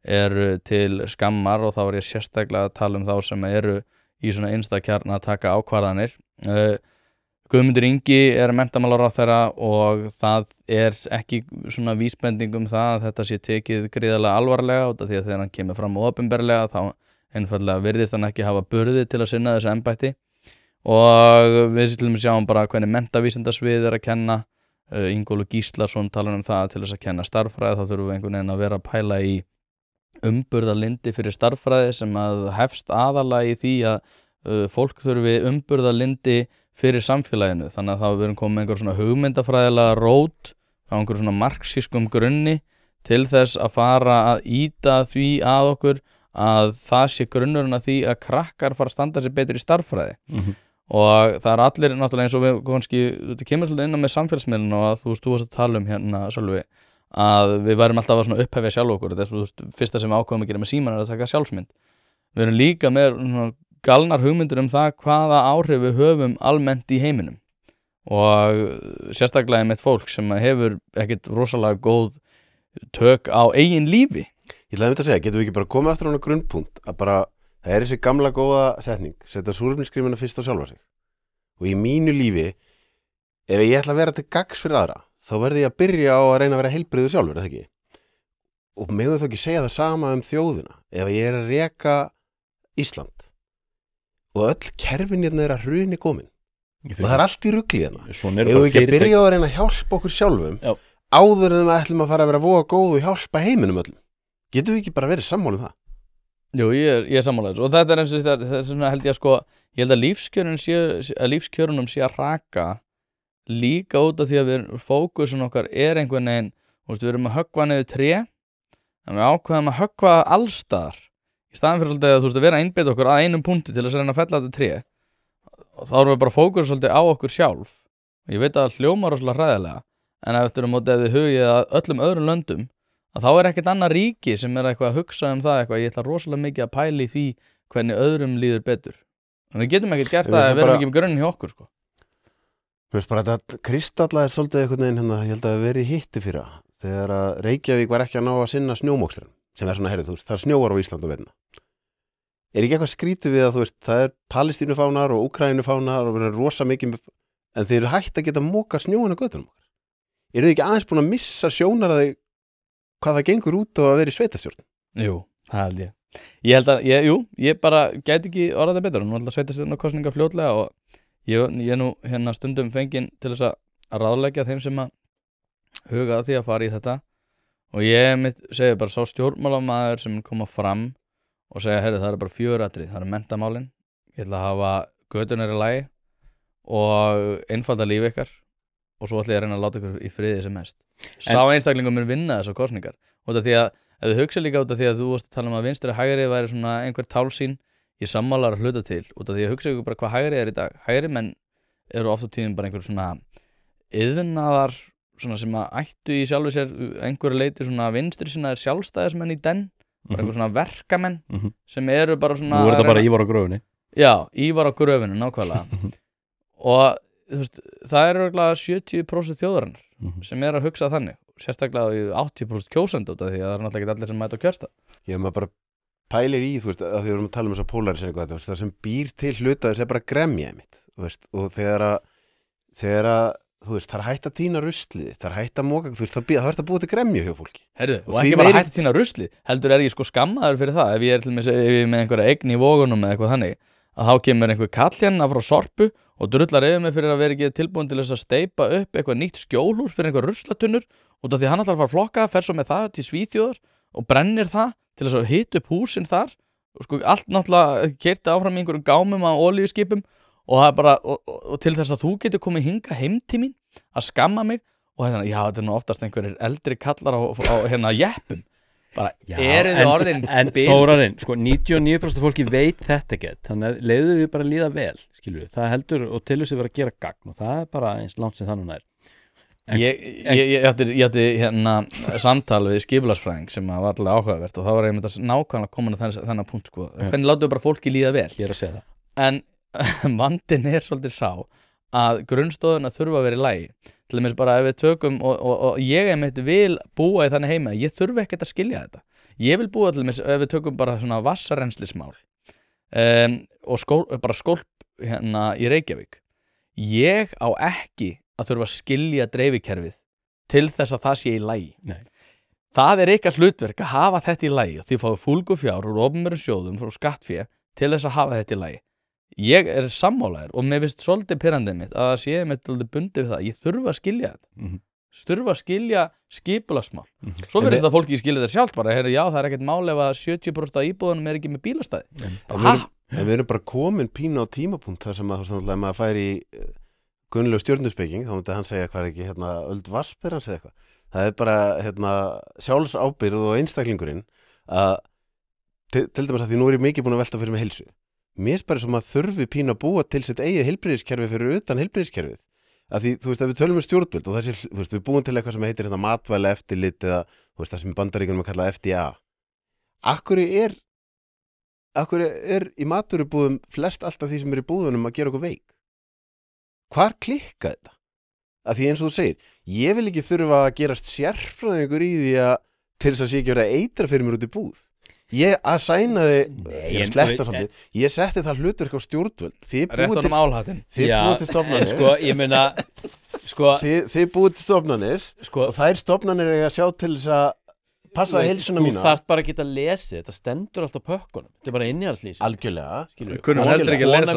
eru til skammar og þá er ég sérstaklega að tala þá sem eru í svona einstakjarna að taka ákvarðanir. Guðmundur Ingi er menntamálaráðherra og það er ekki svona vísbending það að þetta sé tekið gríðarlega alvarlega út af því að þegar hann kemur fram opinberlega þá einfaldlega virðist hann ekki hafa burði til að sinna þessu embætti og við sjáum bara hvernig menntavísindasvið er að kenna. Ingólfur Gíslason talar það til þess að kenna stærðfræði, þá þurfum við einhvern veginn að vera að pæla í umburðarlyndi fyrir starffræði sem að hefst aðalega í því að fólk þurfi umburðarlyndi fyrir samfélaginu, þannig að þá við erum komið með einhver svona hugmyndafræðilega rót á einhver svona marxískum grunni til þess að fara að ýta því að okkur að það sé grunnurinn að því að krakkar fara að standa sér betur í starffræði og það er allir náttúrulega eins og við kannski, þetta kemur svolítið inn á með samfélagsmiðlun og að þú varst að tala um hérna Sölvi að við værum alltaf að upphefja sjálf okkur, þess fyrsta sem við ákveðum að gera með síman er að taka sjálfsmynd. Við erum líka með galnar hugmyndir um það hvaða áhrif við höfum almennt í heiminum og sérstaklega með fólk sem hefur ekkit rosalega góð tök á eigin lífi. Ég ætlaði að segja, getum við ekki bara komið eftir á hana grunnpunkt að bara, það er þessi gamla góða setning, setja súrefnisskrimina fyrst á sjálfa sig og í mínu lífi ef ég ætla að vera til gagns fyrir aðra þá verði ég að byrja á að reyna að vera heilbrigður sjálfur, eða ekki? Og megum þá ekki segja það sama um þjóðina ef ég er að reka Ísland og öll kerfin hérna er að hruni komin og það er allt í rugli hérna. Ef við ekki að byrja á að reyna að hjálpa okkur sjálfum áður en við ætlum að fara að vera voða góð og hjálpa heiminum öllum. Getum við ekki bara verið sammála um það? Jú, ég er sammála þessu og þetta er eins og það er svona held ég að ég held að lífskjörunum sé að raka líka út af því að fókusun okkar er einhvern veginn, við erum að höggva niður tré en við ákveðum að höggva allstaðar í staðan fyrir svolítið að vera einbeitt okkur að einum punkti til þess að reyna að fella þetta tré og þá erum við bara fókusun svolítið á okkur sjálf og ég veit að það hljómar rosalega hræðilega en eftir ef þið hugið að öllum öðrum löndum að þá er ekkert annað ríki sem er eitthvað að hugsa um það eitthvað, ég ætla rosalega mikið að pæla í því hvernig öðrum líður betur en við getum ekkert gert það að við erum ekki með grunnin hjá okkur Mér finnst bara að þetta kristallaði svolítið einhvern veginn hérna, ég held að við verið hitti fyrir þegar að Reykjavík var ekki að ná að sinna snjómokstrin sem er svona herrið, það snjóar á Ísland og veitna. Er ekki eitthvað skrítið við að það er Palestínufánar og Úkrænufánar og við erum rosa mikið en þeir eru hægt að geta móka snjóin á götunum okkar. Eru þið ekki aðeins búin að missa sjónaraði hvað það gengur út og að vera í sveitastjórn? Jú, það held ég. Ég held að, ég bara gæti ekki orðað það betur, nú held að sveitastjórnarkosninga fljótlega og ég nú hérna stundum fenginn til þess að ráðleggja þeim sem að huga að því að fara í þetta og ég segi bara sá stjórnmálamaður sem koma fram og segja, heyrðu, það er bara 4 atriði, það er menntamálin, ég ætla að hafa götunar í lagi og einfalda líf ykkar og svo ætla ég að reyna að láta ykkur í friði sem mest. Sá einstaklingum mun vinna þessar kosningar út af því að, ef þú hugsa líka út af því að þú varst að tala um að vinstri hægri væri svona einhver tálsýn ég sammálar að hluta til út af því að hugsa ykkur bara hvað hægri er í dag. Hægri menn eru oft á tíðum bara einhver svona iðnaðar svona sem að ættu í sjálfu sér einhverju leiti svona vinstri sinnaðir sjálfstæðismenn í den bara einhver svona verkamenn sem eru bara svona Nú er þetta bara Ívar á gröfinni. Já, Ívar á gröfinni, nákvæmlega og þú veist, það eru örugglega 70% þjóðarinnar sem er að hugsa þannig sérstaklega 80% kjósenda út af því að það er náttúrulega ekki allir sem mæta á kjörstað. Ég maður bara pælir í, þú veist, að því við erum að tala um þessa polariseringu þetta, það sem býr til hluta þess er bara gremja einmitt, þú veist, og þegar að þú veist, það er hægt að tína ruslið, það er hægt að móka, þú veist, það er að búa til gremju hjá fólki. Herðu, og ekki bara hægt að tína ruslið, heldur er ég sko skammaður fyrir það, ef ég er með einhverja eign í vogunum eða eitthvað þannig, að þá kemur einhver kall hérna frá Sorpu og drullar yfir mig fyrir að vera ekki tilbúin til þess að steypa upp eitthvað nýtt skjólhús fyrir einhver ruslatunnur út af því hann ætlar að fara að flokka, fer svo með það til Svíþjóðar og brennir það til þess að hita upp húsin þar og sko allt náttúrulega keyrti áfram í einhverjum gámum á olíuskipum og það er bara, og til þess að þú getur komið hinga heim til mín að skamma mig og þetta, já, þetta er nú oftast einhverjir eldri kallar á hérna jeppum bara, eru þið orðin en Þórarinn, sko, 99% fólki veit þetta ekki, þannig að leiðu þið bara að líða vel, skilur við, það heldur og til þess að vera að gera gagn og það er bara eins langt sem þannig er. Ég átti hérna samtal við skipulagsfræðing sem var alltaf áhugavert og þá var ég með þetta nákvæmlega komin á þennan punkt, sko, hvernig látum við bara fólki líða vel? Ég er að segja það. En vandinn er svolítið sá að grunnstoðuna þurfa að vera í lagi. Til dæmis bara ef við tökum og ég einmitt vil búa í þannig heima ég þurfi ekkert að skilja þetta ég vil búa til dæmis ef við tökum bara svona vassarenslismál og bara skólp hérna í Reykjavík ég á ekki að þurfa að skilja dreifikerfið til þess að það sé í lagi. Nei. Það er ykkar hlutverk að hafa þetta í lagi og því fáið fúlgufjár úr opinberum sjóðum frá skattfé til þess að hafa þetta í lagi. Ég er sammálaður og mér finnst svolítið pirrandið mitt að það sé mitt bundið við það, ég þurfa að skilja þetta þurfa að skilja skipulagsmál svo fyrir þetta fólki skilja þetta sjálft bara já, það er ekkert mál ef að 70% af íbúðunum er ekki með bílastæði En við erum bara komin pínu á tímapunkt þar sem að maður fær í Gunnlaug stjörnuspeking, þá myndi hann segja hvað er ekki öld vassberans eða eitthvað það er bara sjálfsábyrgð og einstaklingurinn að til dæmis að því nú er ég mikið búin að velta fyrir mig heilsu mér er bara sem að þurfi pínu að búa til sitt eigið heilbrigðiskerfi fyrir utan heilbrigðiskerfið að því, þú veist, að við tölum stjórnvöld og þessi, þú veist, við búum til eitthvað sem heitir matvæla eftirlit eða, þú veist, það sem í Bandaríkjunum er kallað FDA Akkur er í matvörubúðum flest alltaf því sem er í búðunum að gera okkur veik Hvar klikka þetta? Að því eins og þú segir, ég vil ekki þurfa að gerast sérfræðingur í því að til þess að sé ekki verið að eitra fyrir mér út í búð Ég setti það hlutverk á stjórnvöld Þið búið til stofnanir ég meina Þið búið til stofnanir og þær stofnanir er að sjá til þess að passa heilsuna mína Þú þarft bara að geta lesið, þetta stendur alltaf á pökkunum Þetta er bara innihaldslýsing Algjörlega Kona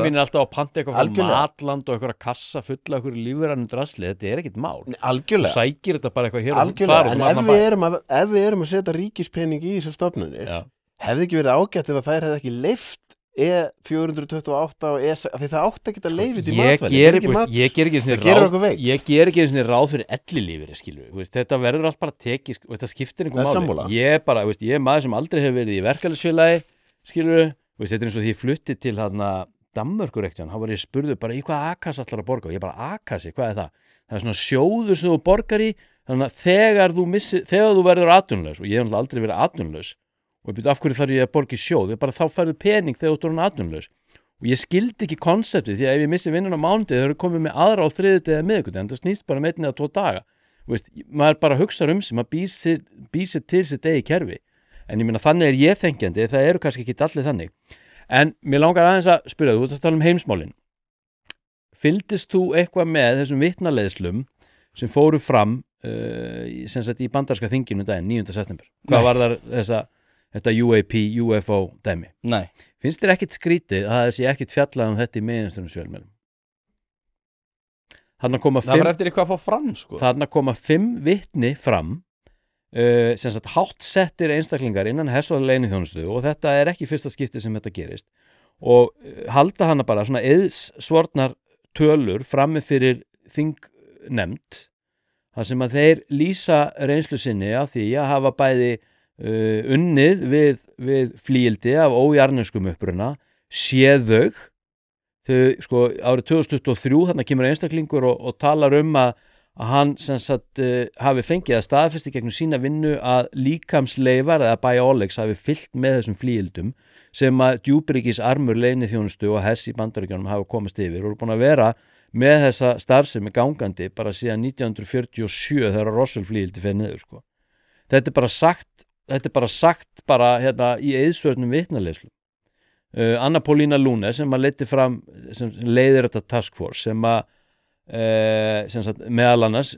mín er alltaf að panta eitthvað frá matland og eitthvað kassa fulla eitthvað lífrænum drasli Þetta er ekkert mál Algjörlega Þú sækir þetta bara eitthvað hér Algjörlega, en ef við erum að setja ríkispening í þessar stofnanir hefði ekki verið ágætt ef að þær hefði ekki leyft E428 og því það átti ekki að leyfi til matvæli Ég ger ekki einu ráð fyrir ellilífeyri skilur þetta verður allt bara tekið þetta skiptir einhver máli ég er maður sem aldrei hefur verið í verkalýðsfélagi skilur þetta er eins og því ég flutti til Danmörkur þá var ég spurður bara í hvað A-kassa ætlar að borga og ég bara A-kassi, hvað er það? Það er svona sjóður sem þú borgar í þannig að þegar þú verður atvinnulaus og ég hef aldrei verið atvinnulaus og af hverju þarf ég að borga í sjóð bara þá færðu pening þegar þú ert atvinnulaus og ég skildi ekki konseptið því að ef ég missi vinnun á mánudegi þau eru komið með aðra á þriðjudegi eða miðvikudegi en það snýst bara með 1 eða 2 daga maður bara hugsar sig maður býr sér til sitt eigi kerfi en ég meina þannig er ég þengjandi það eru kannski ekki allir þannig en mér langar aðeins að spyrja þú ert að tala heimsmálin fylgdist þú eitthvað með þessum vitnaleiðslum sem fóru fram í bandarska þinginu daginn 9. september hvað var þar þetta UAP, UFO dæmi Nei Finnst þér ekkit skrítið að það sé ekkit fjallað þetta í meðinstjórnarfjölmiðlum? Það var eftir hvað fór fram sko Þarna koma 5 vitni fram háttsettir einstaklingar innan hers- og leyniþjónustu og þetta er ekki fyrsta skipti sem þetta gerist og halda hana bara svona eðsvornar tölur frammi fyrir þingnefnd þar sem að þeir lýsa reynslu sinni af því að hafa bæði unnið við flíildi af ójarneskum uppruna séð þau sko árið 2023 þarna kemur einstaklingur og talar að hann hafi fengið að staðfesti gegnum sína vinnu að líkamsleifar eða biologics hafi fyllt með þessum flíildum sem að djúpríkisarmur leyniþjónustu og hers í Bandaríkjunum hafa komast yfir og eru búin að vera með þessa starfsemi gangandi bara síðan 1947 þegar Roswell flíildi fer niður sko. Þetta er bara sagt í eðsvörnum vitnaleiðslum. Anna Paulina Lune sem að leiddi fram sem leiðir þetta task force sem að meðal annars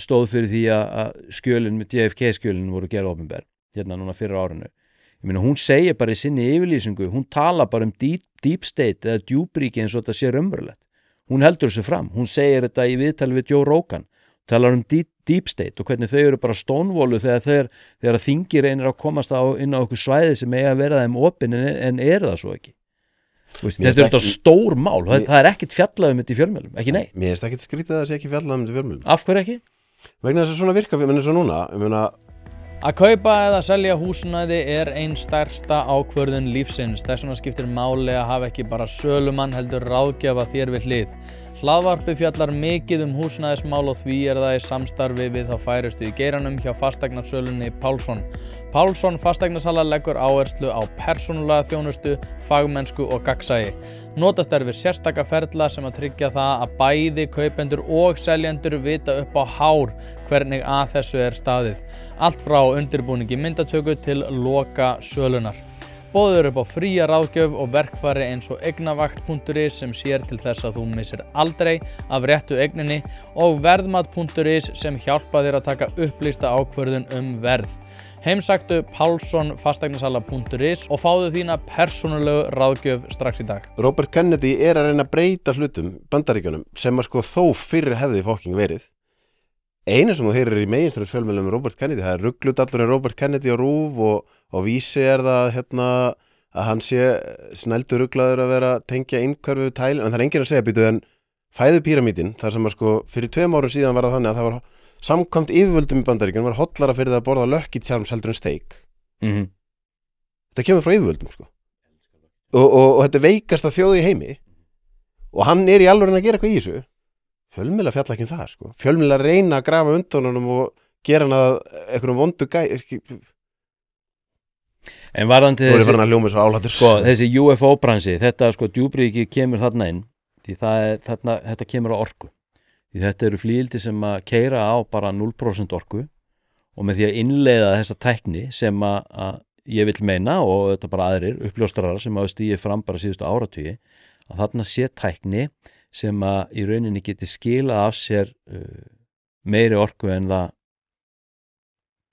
stóð fyrir því að skjölin með JFK skjölin voru gerð opinber núna fyrir árinu. Ég meina hún segir bara í sinni yfirlýsingu, hún tala bara deep state eða djúpríki eins og þetta sé raunverulegt. Hún heldur þessu fram, hún segir þetta í viðtali við Joe Rogan, talar deep state og hvernig þau eru bara stónvólu þegar þingi reynir að komast inn á okkur svæði sem eiga að vera þeim opin en er það svo ekki. Þetta er þetta stór mál, það er ekkit fjallað þetta í fjölmiðlum, ekki neitt. Mér finnst ekkit skrítið að það sé ekki fjallað þetta í fjölmiðlum. Af hverju ekki? Vegna þess að svona virka við eins og núna, ég meina að kaupa eða selja húsnæði er ein stærsta ákvörðun lífsins. Þess vegna skiptir máli að hafa ekki bara sölumann heldur ráðgjafa þér við hlið. Hlaðvarpið fjallar mikið húsnæðismál og því er það í samstarfi við þá færustu í geiranum hjá fasteignasölunni Pálsson. Pálsson fasteignasala leggur áherslu á persónulega þjónustu, fagmennsku og gagnsæi. Notast er við sérstaka ferla sem að tryggja það að bæði kaupendur og seljendur vita upp á hár hvernig að þessu er staðið. Allt frá undirbúningi myndatöku til loka sölunar. Boðið upp á fría ráðgjöf og verkfæri eins og eignavakt.is sem sér til þess að þú missir aldrei af réttu eigninni og verðmat.is sem hjálpa þér að taka upplýsta ákvörðun verð. Heimsæktu pálssonfasteignasala.is og fáðu þína persónulegu ráðgjöf strax í dag. Robert Kennedy er að reyna að breyta hlutum Bandaríkjunum sem að þó fyrir hefði fokking verið. einu sem þú heyrir í meginstæður fjölmiðlum Robert Kennedy, það rugludallurinn Robert Kennedy á RÚV og Vísi það að hann sé snældu ruglaður að vera að tengja innhverfu tæli, en það enginn að segja býtu en fæðupíramídin, þar sem að fyrir 2 árum síðan var það þannig að það var samkvæmt yfirvöldum í Bandaríkjunum var hollara fyrir það að borða Lucky Charms heldur en steik. Þetta kemur frá yfirvöldum og þetta er veikasta þjóð í heimi og hann í alvörinu að gera eitthvað í þessu. Fjölmiðla fjalla ekki það Fjölmiðla reyna að grafa undan honum og gera hann að einhverjum vondu En varðandi þessi UFO-bransi, þetta djúbríki kemur þarna inn því þetta kemur á orku því þetta eru flíildi sem að keyra á bara 0% orku og með því að innleiða þessa tækni sem að ég vil meina og þetta bara aðrir uppljóstrarar sem hafa stigið fram bara síðustu áratugi að þarna sé tækni sem að í rauninni geti skilað af sér meiri orku en það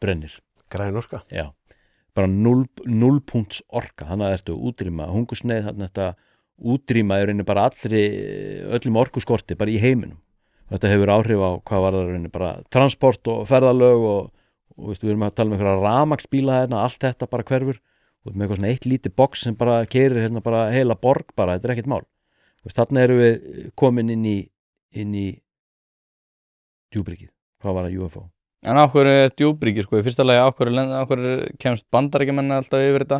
brennir. Græn orka? Já, bara 0 punkts orka, þannig að þetta útrýma hungursneið, þannig að þetta útrýma í rauninni bara öllum orkuskorti bara í heiminum. Þetta hefur áhrif á hvað var það í rauninni bara transport og ferðalög og við erum að tala um einhverja rafmagnsbíla hérna, allt þetta bara hverfur og með eitthvað svona eitt lítið box sem bara keyrir hérna bara heila borg bara, þetta er ekkert mál. Þarna erum við komin inn í djúbríkið. Hvað var það UFO? En á hverju djúbríkið í fyrsta lagi á hverju kemst Bandaríkjamenn alltaf yfir þetta?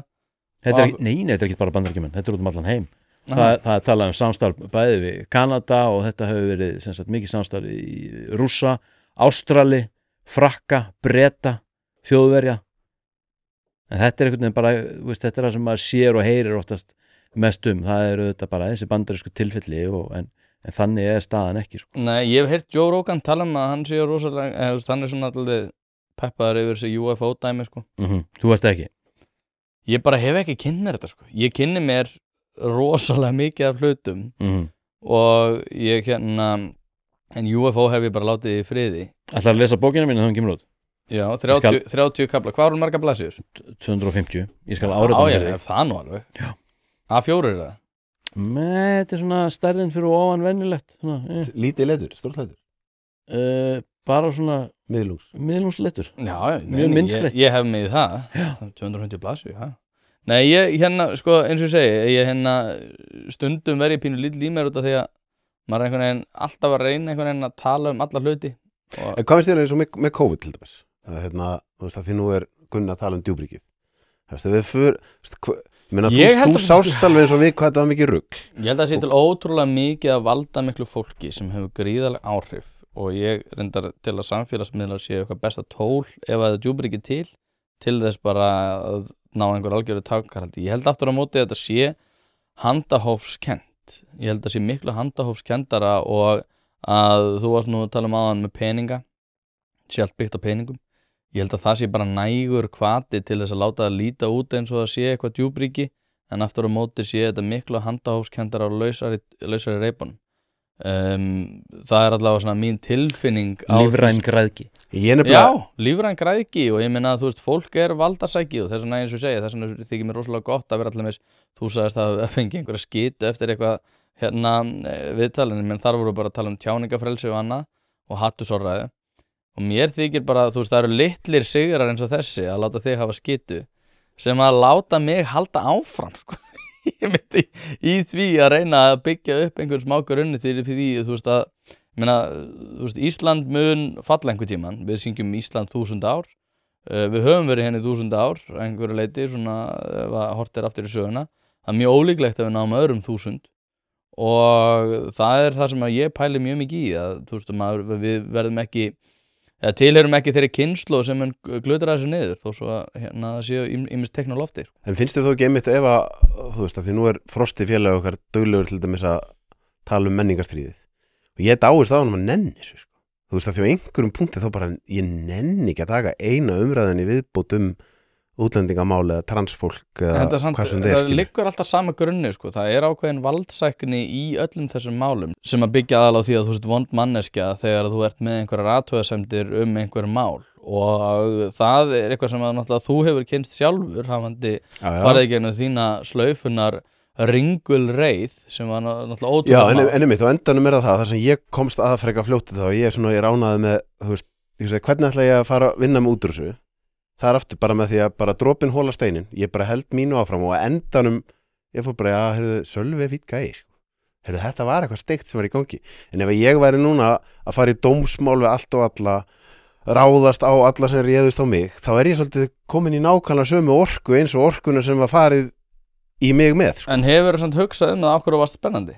Nei, þetta er ekki bara Bandaríkjamenn, þetta er út allan heim. Það er talað samstarf bæði við Kanada og þetta hefur verið sem sagt mikið samstarf í Rússa, Ástrali, Frakka, Breta, Þjóðverja. En þetta er einhvern veginn bara, þetta er það sem maður sér og heyrir oftast mest það eru þetta bara þessi bandarísku tilfelli en þannig staðan ekki Nei, ég hef heyrt Joe Rogan tala að hann sé rosalega, hann svona alltaf peppaður yfir þessi UFO dæmi Þú veist ekki? Ég bara hef ekki kynnt mér þetta Ég kynni mér rosalega mikið af hlutum og ég en UFO hef ég bara látið í friði Ætlar að lesa bókina mín þegar hún kemur út? Já, 30 kapla, hvað eru margar blaðsíður? 250, ég skal árita það nú alveg Já. A4 er það? Nei, þetta er svona stærðin fyrir ofan venjulegt Lítið letur, stórt letur Bara svona miðlungsletur Já, mjög myndskreytt Ég hef með það 250 blaðsíður, já Nei, ég eins og ég segi ég stundum verið pínu lítill í mér út af því að maður einhvern veginn alltaf að reyna einhvern veginn að tala alla hluti En hvað finnst þér eins og með COVID til dæmis? Þú veist að því nú Gunni að tala um djúbríkið Þú sást alveg eins og við hvað þetta var mikið rugl Ég held að það sé til ótrúlega mikið að valda miklu fólki sem hefur gríðarleg áhrif og ég reyndar til að samfélagsmiðlar séu eitthvað besta tól ef að það djúpar ekki til þess bara að ná einhver algjöru takkarhaldi. Ég held aftur á móti að þetta sé handahófskennt. Ég held að sé miklu handahófskendara og að þú varst nú að tala um áðan með peninga, sé allt byggt á peningum. Ég held að það sé bara nægur hvati til þess að láta það líta út eins og það sé eitthvað djúpríki en aftur á móti sé þetta miklu handahófskendara og lausari reipunum. Það er allavega svona mín tilfinning lífræn græðgi. Já, lífræn græðgi og ég meina að þú veist, fólk valdarsæki og þess vegna eins og ég segi, þess vegna þykir mér rosalega gott að vera allavega þú sagðist að fengi einhverja skitu eftir eitthvað viðtalin, menn þar voru bara að tala um tjáningafrelsi og annað og hattusorðræði og mér þykir bara, þú veist, það eru litlir sigrar eins og þessi að láta þig hafa skitu sem að láta mig halda áfram, sko. Ég myndi í því að reyna að byggja upp einhvern smá grunni því þú veist að Ísland mun falla einhver tíman, við syngjum Ísland 1000 ár, við höfum verið henni 1000 ár einhverju leiti, svona ef að horft aftur í söguna, það er mjög ólíklegt að við náum öðrum 1000 og það er það sem að ég pæli mjög mikið í að þú veist við verðum ekki eða tilheyrum ekki þeirri kynslóð sem glötur þessu niður þó svo að það séu ýmist teikn á lofti. En finnst þið þó ekki einmitt ef að þú veist að því nú Frosti félag okkar duglegur til dæmis að tala um menningarstríðið og ég dáist á hann að nenni þessu sko. Þú veist að því á einhverjum punkti þá bara ég nenni ekki að taka eina umræðin í viðbót útlendingamál eða transfólk eða hvað sem það liggur alltaf sama grunni sko. Það er ákveðin valdsækni í öllum þessum málum sem að byggja aðal á því að þú veist vond manneskja þegar þú ert með einhverjar athugasemdir einhver mál og það er eitthvað sem að náttúrulega þú hefur kynst sjálfur hafandi farið gegnum þína slaufunar ringulreið sem var náttúrulega ótrúlega Já, en einmitt, á endanum það þar sem ég komst að freka fljótið þá ég er ánægð með, þú veist, hvernig ætla ég að fara að vinna með út úr þessu? Það er aftur bara með því að bara dropin hóla steinin, ég bara held mínu áfram og að endanum, ég fór bara, Sölvi fýtt gæi, sko. Þetta var eitthvað steikt sem var í gangi. En ef ég væri núna að fara í dómsmál við allt og alla, ráðast á alla sem réðust á mig, þá ég svolítið komin í nákvæmlega sömu orku eins og orkuna sem var farið í mig með, sko. En hefur þú samt hugsað það af hverju varst spennandi?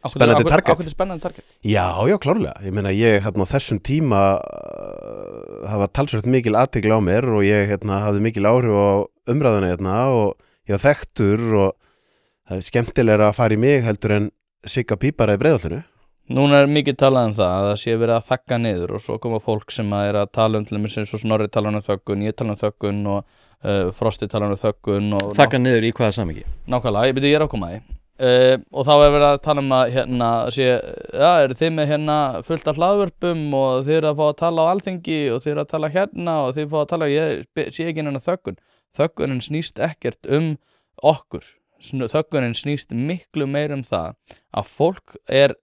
Spennandi target? Af hverju spennandi target? Já, klárlega. Ég meina, ég á þessum tíma það var talsvert mikil athygli á mér og ég hafði mikil áhrif á umræðuna og ég var þekktur og það er skemmtilega að fara í mig heldur en Sigga Pípara í Breiðholtinu. Núna er mikið talað það að það sé verið að þagga niður og svo koma fólk sem að tala til dæmis eins og Snorri talar þöggun, ég tala þöggun og Frosti talar þöggun og þagga niður í hvaða samhengi? Nákvæmlega, ég er að koma því. Og þá er verið að tala að eru þið með fullt af hlaðvörpum og þið eru að fá að tala á Alþingi og þið eru að tala og þið fá að tala, ég sé ekki þöggun. Þöggunin snýst ekkert okkur. Þöggunin snýst miklu meir það að fólk er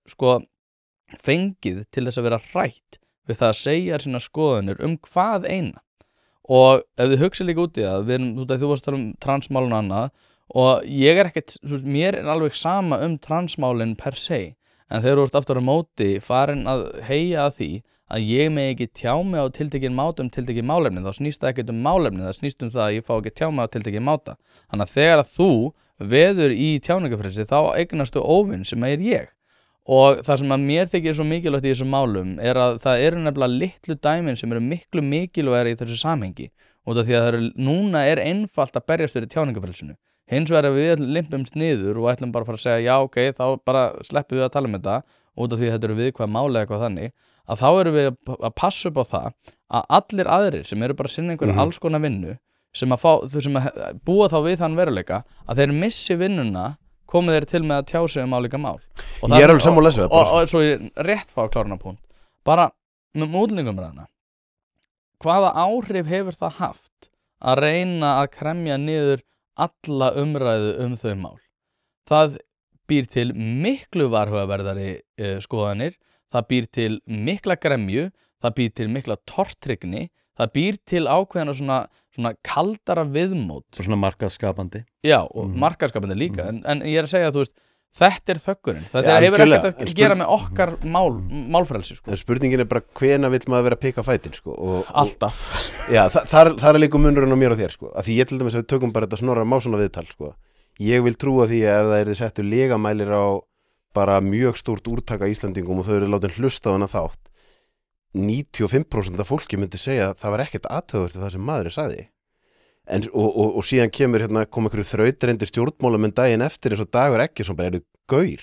fengið til þess að vera hrætt við það að segja sína skoðanir hvað eina. Og ef þið hugsið líka út í það, þú varst að tala transmálun og annað, og ég ekkert, mér alveg sama transmálin per se, en þegar þú ert aftur á móti farin að heyja að því að ég megi ekki tjá mig á tiltekin máta tiltekin málefni, þá snýst það ekkert málefni, það snýst það að ég fá ekki tjá mig á tiltekin máta. Þannig að þegar að þú veður í tjáningafrelsi þá eignastu óvinn sem ég. Og það sem að mér þykir svo mikilvægt í þessum málum er að það eru nefnilega litlu dæmin sem eru miklu mikilvægari í þessu samhengi, út af því að núna er einfalt að berjast fyrir tjáningafrelsinu. Hins vegar ef við limpumst niður og ætlum bara að fara að segja já, ok, þá bara sleppum við að tala um þetta út af því að þetta eru viðkvæm máli eitthvað þannig, að þá erum við að passa upp á það að allir aðrir sem eru bara að sinna einhverja alls konar vinnu sem að búa þá við þann veruleika að þeir missi vinnuna komið þeir til með að tjá sig álíka mál. Ég er alveg sammála þessu. Og svo ég rétt fá að klárna punkt. Bara með útlendingumræðina. Hvaða áhrif hefur það haft að reyna að kremja niður alla umræðu þau mál? Það býr til miklu varhugaverðari skoðanir, það býr til mikla gremju, það býr til mikla tortryggni, það býr til ákveðna svona kaldara viðmót. Svona markaðskapandi. Já, og markaðskapandi líka, en ég er að segja að þetta er þöggunin. Þetta hefur ekkert að gera með okkar málfrelsi, sko. En spurningin er bara hvenær vill maður vera að pika fætin, sko. Alltaf. Já, það er líka munurinn á mér og þér, sko. Af því ég til dæmis að við tökum bara þetta Snorra Mássonar viðtal, sko. Ég vil trúa því að ef það yrði settur legamælir á bara mjög stórt úrtaka Íslandingum og þau eru látin hlusta á hana þátt, 95% af fólki myndi segja að það var ekkert athugavert við það sem maðurinn sagði. Og síðan kom einhverju þrautreyndir stjórnmálamenn daginn eftir eins og Dagur Eggertsson bara gaur.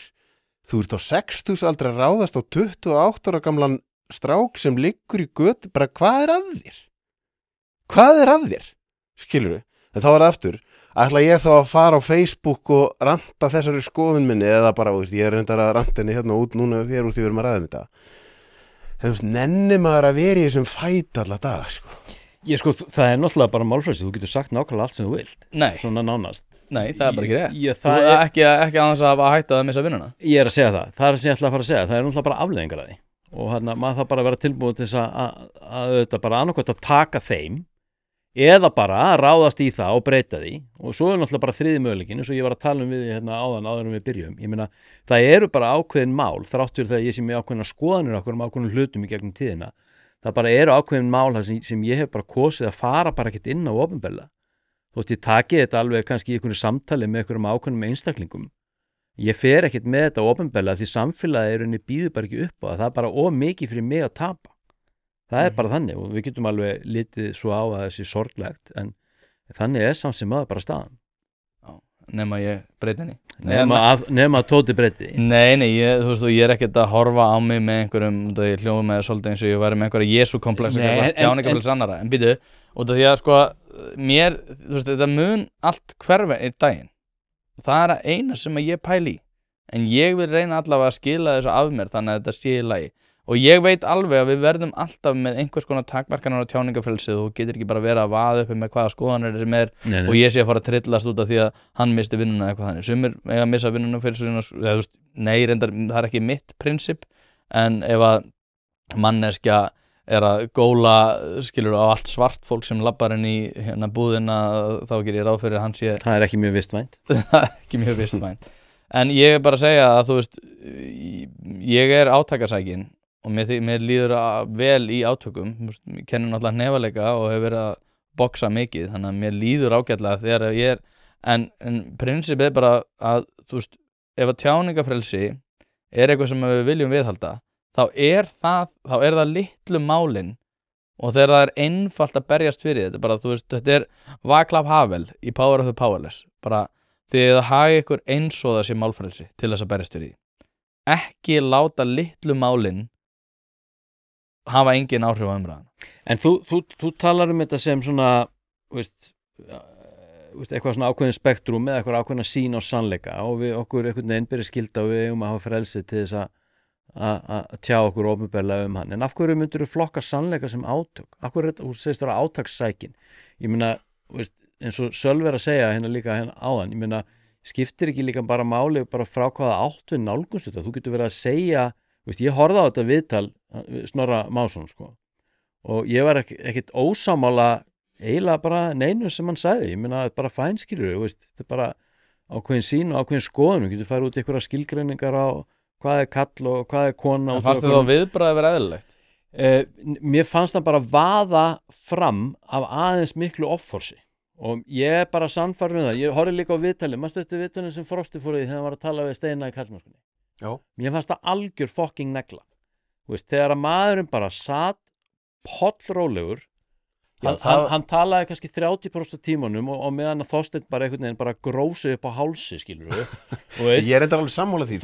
Þú ert á 60 aldrei að ráðast á 28 ára gamlan strák sem liggur í götu, bara hvað er að þér? Hvað er að þér? Skilurðu? En þá var það aftur, ætla ég þá að fara á Facebook og ranta þessari skoðun minni eða bara, ég er reyndar að ranta henni út núna þér úr því við erum að ræða þetta. Nenni maður að vera í þessum fæt alla daga, sko. Það er náttúrulega bara málfrelsi, þú getur sagt nákvæmlega allt sem þú vilt. Nei. Svona nánast. Nei, það er bara ekki rétt. Það er ekki aðeins að hætta að missa vinnuna. Ég er að segja það. Það er sem ég ætla að fara að segja. Það er náttúrulega bara afleiðingar að því. Og maður þarf bara að vera tilbúin til þess að þetta bara annarkvæmt að taka þeim eða bara að ráðast í það og breyta því. Og svo er náttúrulega bara þriði möguleikinn, eins og ég var að tala við áður en við byrjum. Ég meina, það eru bara ákveðin mál, þrátt fyrir það ég sé með ákveðina skoðanir ákveðin hlutum í gegnum tíðina. Það bara eru ákveðin mál sem ég hef bara kosið að fara bara ekkert inn á opinberlega. Þótt ég taki þetta alveg kannski í einhverju samtali með einhverjum ákveðnum einstaklingum. Ég fer ekkert með þetta opinberlega því samfélagið býður bara ekki upp á það. Það er bara of mikið fyrir mig að tapa. Það er bara þannig og við getum alveg litið svo á að þessi sorglegt en þannig er samt sem bara staðan. Nema ég breyti henni. Nema að Tóti breyti því. Nei, ég er ekkert að horfa á mig með einhverjum, ég hljóða með svolítið eins og ég væri með einhverja Jesúkomplex tjáningafrelsi annarra, en býtu, út af því að mér, þetta mun allt hverfa einn daginn. Það er að eina sem ég pæli í, en ég vil reyna allavega að skila þessu af mér þannig að þetta sé í lagi. Og ég veit alveg að við verðum alltaf með einhvers konar takmarkanir á tjáningafrelsið og þú getur ekki bara verið að vaða uppi með hvaða skoðanir sem er og ég sé að fara að trillast út af því að hann misti vinnuna eitthvað þannig. Sumir eiga að missa vinnuna fyrir svona, nei, reyndar, það er ekki mitt prinsip, en ef að manneskja að góla skilur á allt svart fólk sem labbar inn í hérna búðina, þá gerir ég ráð fyrir að hann sé Það ekki mjög vistvænt ekki mjög vistvænt en ég er bara að segja að þú veist ég er átakasækin og mér líður vel í átökum ég kenni náttúrulega hnefaleika og hefur verið að boksa mikið þannig að mér líður ágætlega þegar ég er en prinsip er bara að þú veist, ef að tjáningafrelsi er eitthvað sem við viljum viðhalda þá er það litlu málin og þegar það er einfalt að berjast fyrir þetta bara, þú veist, þetta er Václav Havel í Power of the Powerless bara því að haga ykkur eins og það sé málfrelsi til þess að berjast fyrir því ekki láta litlu málin hafa engin áhrif á umræðan En þú talar þetta sem svona veist, eitthvað svona ákveðin spektrum eða eitthvað ákveðina sýn á sannleika og við okkur einhvern veginn byrja skilda og við eigum að hafa frelsi til þess að tjá okkur opinberlega hann en af hverju myndur þú flokka sannleika sem átök af hverju þú segist vera átakssækin ég meina, eins og Sölvi er að segja líka áðan, ég meina skiptir ekki líka bara máli bara frá hvaða átt við nálgumst þetta, þú getur verið að segja ég horfði á þetta viðtal Snorra Másson sko og ég var ekkit ósammála eiginlega bara neinu sem hann sagði ég meina bara fænskilur þetta er bara ákveðin sín og ákveðin skoðun þú getur farið út í einhverja skilgreiningar á hvað er kall og hvað er kona en fannst þið þá viðbragð að vera eðlilegt? Mér fannst það bara vaða fram af aðeins miklu offorsi og ég er bara sannfærður það ég horfði líka á viðtalið, maður stötti viðtalið sem Frosti fór í þegar hann var að tala við Steina í Karlsmannsskunni mér fannst það algjör fucking negla þegar að maðurinn bara satt pollrólegur hann talaði kannski 30% tímanum og meðan að Þorsteinn bara einhvern veginn bara grósi upp á hálsi skilur við ég er þetta alveg sammála því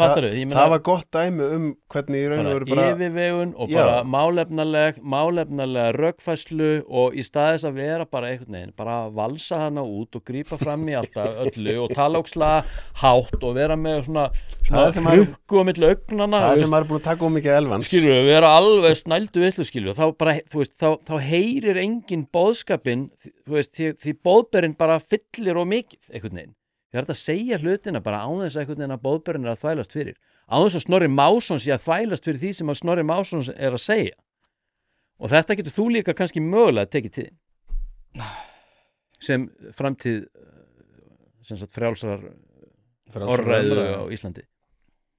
það var gott dæmi hvernig í raun og veru bara yfirvegun og bara málefnalega rökfærslu og í staðis að vera bara einhvern veginn bara valsa hana út og grípa fram í alltaf öllu og tala ókslega hátt og vera með svona hrukku á milli augnana það sem maður er búin að taka mikið elvan skilur við, vera alveg snældu villu skilur við, þá bara, þú veist, þá heyrir engin boðskapin, þú veist, því boðberinn bara fyllir og mikið einhvern veginn, því þetta að segja hlutina bara á þess að einhvern veginn að boðberinn er að þvælast fyrir á þess að Snorri Másson sé að þvælast fyrir því sem að Snorri Másson er að segja og þetta getur þú líka kannski mögulega tekið tíðin sem framtíð sem sagt frjálsar orðræðu á Íslandi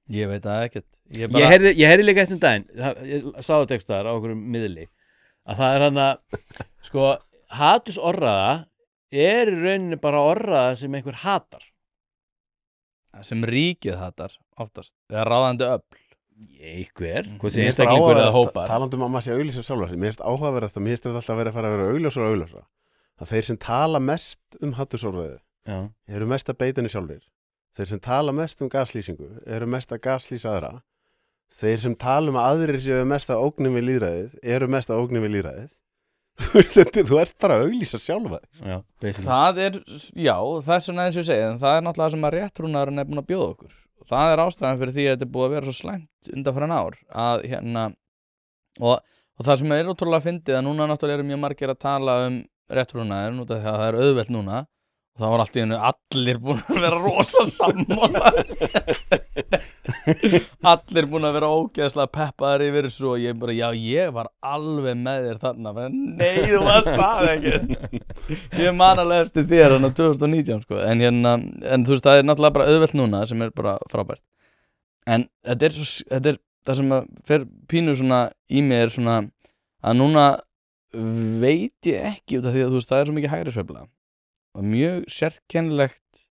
Ég veit það ekkert Ég heyrði líka eitt daginn ég sá það textaðar á okkur miðli að það er hann að sko, hatursorðræða er í rauninni bara orðræða sem einhver hatar sem ríkið hatar oftast eða ráðandi öfl hvort sem einstaklingur eða hópar talandi að maður sé að auglýsa sjálfar mér finnst áhugaverð þetta, mér finnst þetta alltaf að vera augljósara að þeir sem tala mest hatursorðræðu eru mest að beita henni sjálfir þeir sem tala mest gaslýsingu eru mest að gaslýsa aðra þeir sem tala að aðrir séu mest að ógnum við lýðræðið eru mest að ógnum við lýðræðið þú ert bara að auglýsa sjálfa það er, já, það er svona eins og ég segi en það er náttúrulega sem að réttrúnaðurinn er búin að bjóða okkur og það er ástæðan fyrir því að þetta er búið að vera svo slæmt undanfarin ár að hérna og það sem er ótrúlega fyndið að núna náttúrulega eru mjög margir að tala réttrúnaðurinn út af því að það er auðvelt núna og það var allt í einu allir búin að vera rosa sammála allir búin að vera ógeðslega peppaðar yfir þessu og ég bara, já, ég var alveg með þér þarna nei, þú varst það ekki ég man alveg eftir þér hann á 2019 sko. en þú veist, það er náttúrulega bara auðvelt núna sem er bara frábært en þetta er það sem að fer pínu svona í mig er svona að núna veit ég ekki út af því að þú veist, það er svo mikið hægri sveifla og mjög sérkennilegt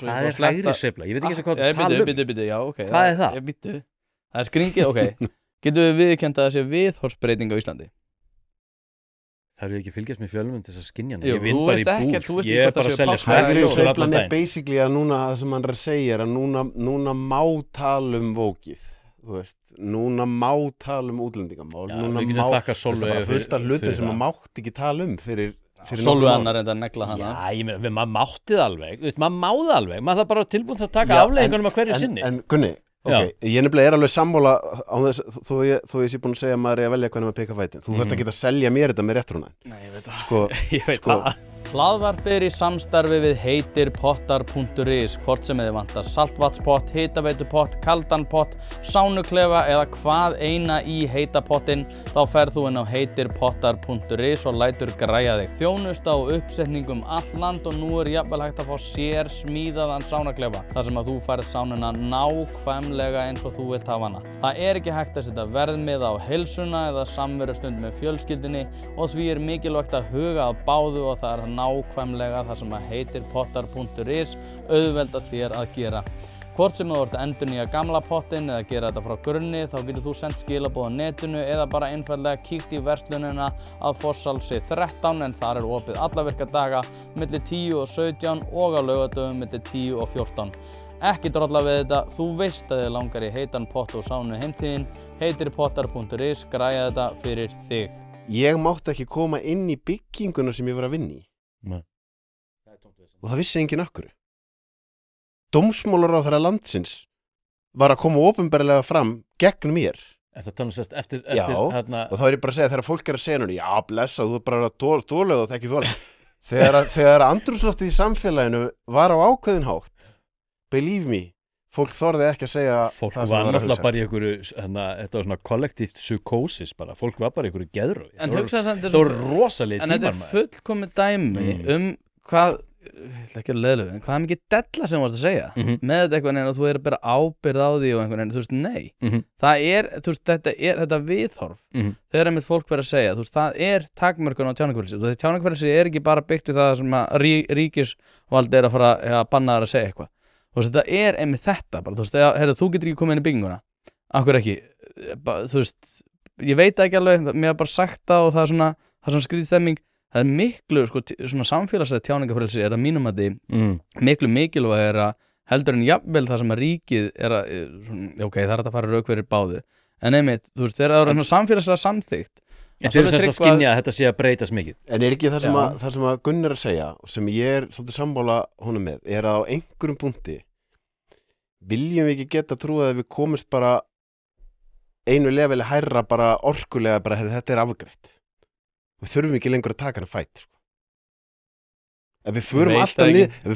hvað er hægri sveifla? Ég veit ekki hvað það tala um já, okay, hvað er það? Það er skringið, ok getum við viðurkennt að það sé viðhorfsbreyting á Íslandi? Það eru ekki fylgjast með fjölum til þess að skynja ég vinn bara í búð ég er bara að selja hægri sveiflan er basically að núna það sem hann er að segja er að núna má tala vókið þú veist, núna má tala útlendingamál núna má það bara fullt af hlutir sem maður mátt ekki tala fyrir Sólvi annar en að negla hana já, ég meina, maður mátti það alveg maður máði alveg, maður það bara tilbúin að taka afleiðingunum að hverju sinni en Gunni, ég nefnilega er alveg sammála á þess, þó ég sé búin að segja að maður er að velja hvernig maður peka fætin þú þarft ekki að selja mér þetta með réttrúnaðinn nei, ég veit það Hlaðvarpið í samstarfi við heitirpottar.is, hvort sem þið vantar saltvatnspott, hitaveitupott, kaldan pott, sánuklefa eða hvað eina í heita pottinn, þá ferð þú inn á heitirpottar.is og lætur græja þig. Þjónusta og uppsetningum all land og nú jafnvel hægt að fá sér smíðaðan sánuklefa, þar sem að þú færð sánuna nákvæmlega eins og þú vilt hafa hana. Það ekki hægt að setja verðmið á heilsuna eða samverustund með fjölskyldunni og því mikilvægt að huga að báðu og það nákvæmlega það sem að heitirpottar.is auðvelda þér að gera. Hvort sem þú ert að endurnýja gamla pottinn eða gera þetta frá grunni, þá getur þú sendt skilaboð á netinu eða bara einfaldlega kíkt í verslunina að Fosshálsi 13 en þar opið alla virka daga milli 10 og 17 og á laugardögum milli 10 og 14. Ekki drolla við þetta, þú veist að þið langar í heitan pott og sánu heimtíðin, heitirpottar.is græja þetta fyrir þig. Ég mátti ekki koma inn í bygginguna sem ég var að vinna í. Nei. Og það vissi enginn okkur. Dómsmálaráðherra landsins var að koma opinberlega fram gegn mér. Eftir að tala sérst eftir Já, hérna... og þá ég bara að segja þegar fólk að segja núna, já, blessa, þú er bara þolega og það ekki þolega. Þegar andrúmsloftið í samfélaginu var á ákveðin hátt, believe me, fólk þorði ekki að segja fólk það sem var var að náttúrulega hugsa. bara í einhverju, þetta var svona kollektíft psykósis bara, fólk var bara í einhverju geðröð. En hugsaðu samt það voru rosalegi En þetta tímar fullkomið dæmi hvað, ég ætla ekki að leiðlega, en hvað mikið della sem þú varst að segja með þetta einhvern veginn að þú að bera ábyrgð á því og einhvern veginn, þú veist, nei það þú veist, þetta viðhorf þegar einmitt fólk verið að segja, þú veist, það takmörkun á tjáningarfrelsi og tjáningarfrelsi ekki bara byggt við það sem að ríkisvald að fara að banna þær að segja eitthvað. Þú veist, þetta einmitt þetta bara, þú veist, heyrðu, þú getur ekki komið inn í bygginguna akkur ekki, þú veist ég veit ekki alveg, mér har bara sagt það og það er svona skrítið stemming. Það er miklu, sko, svona samfélagslega tjáningarfrelsi að mínum að miklu mikilvægara heldur en jafnvel það sem að ríkið ok, það að fara rauk fyrir báðu en einmitt, þú veist, það er samfélagslega samþykkt en þeir eru að skynja að þetta sé að breytast mikið. En ekki það sem að Gunnar að segja og sem ég svolítið sammála honum með að á einhverjum punkti viljum við ekki geta trúið að við komist bara einu leveli hærra bara orkulega bara þetta afgreitt. Við þurfum ekki lengur að taka hana fæt sko. Ef við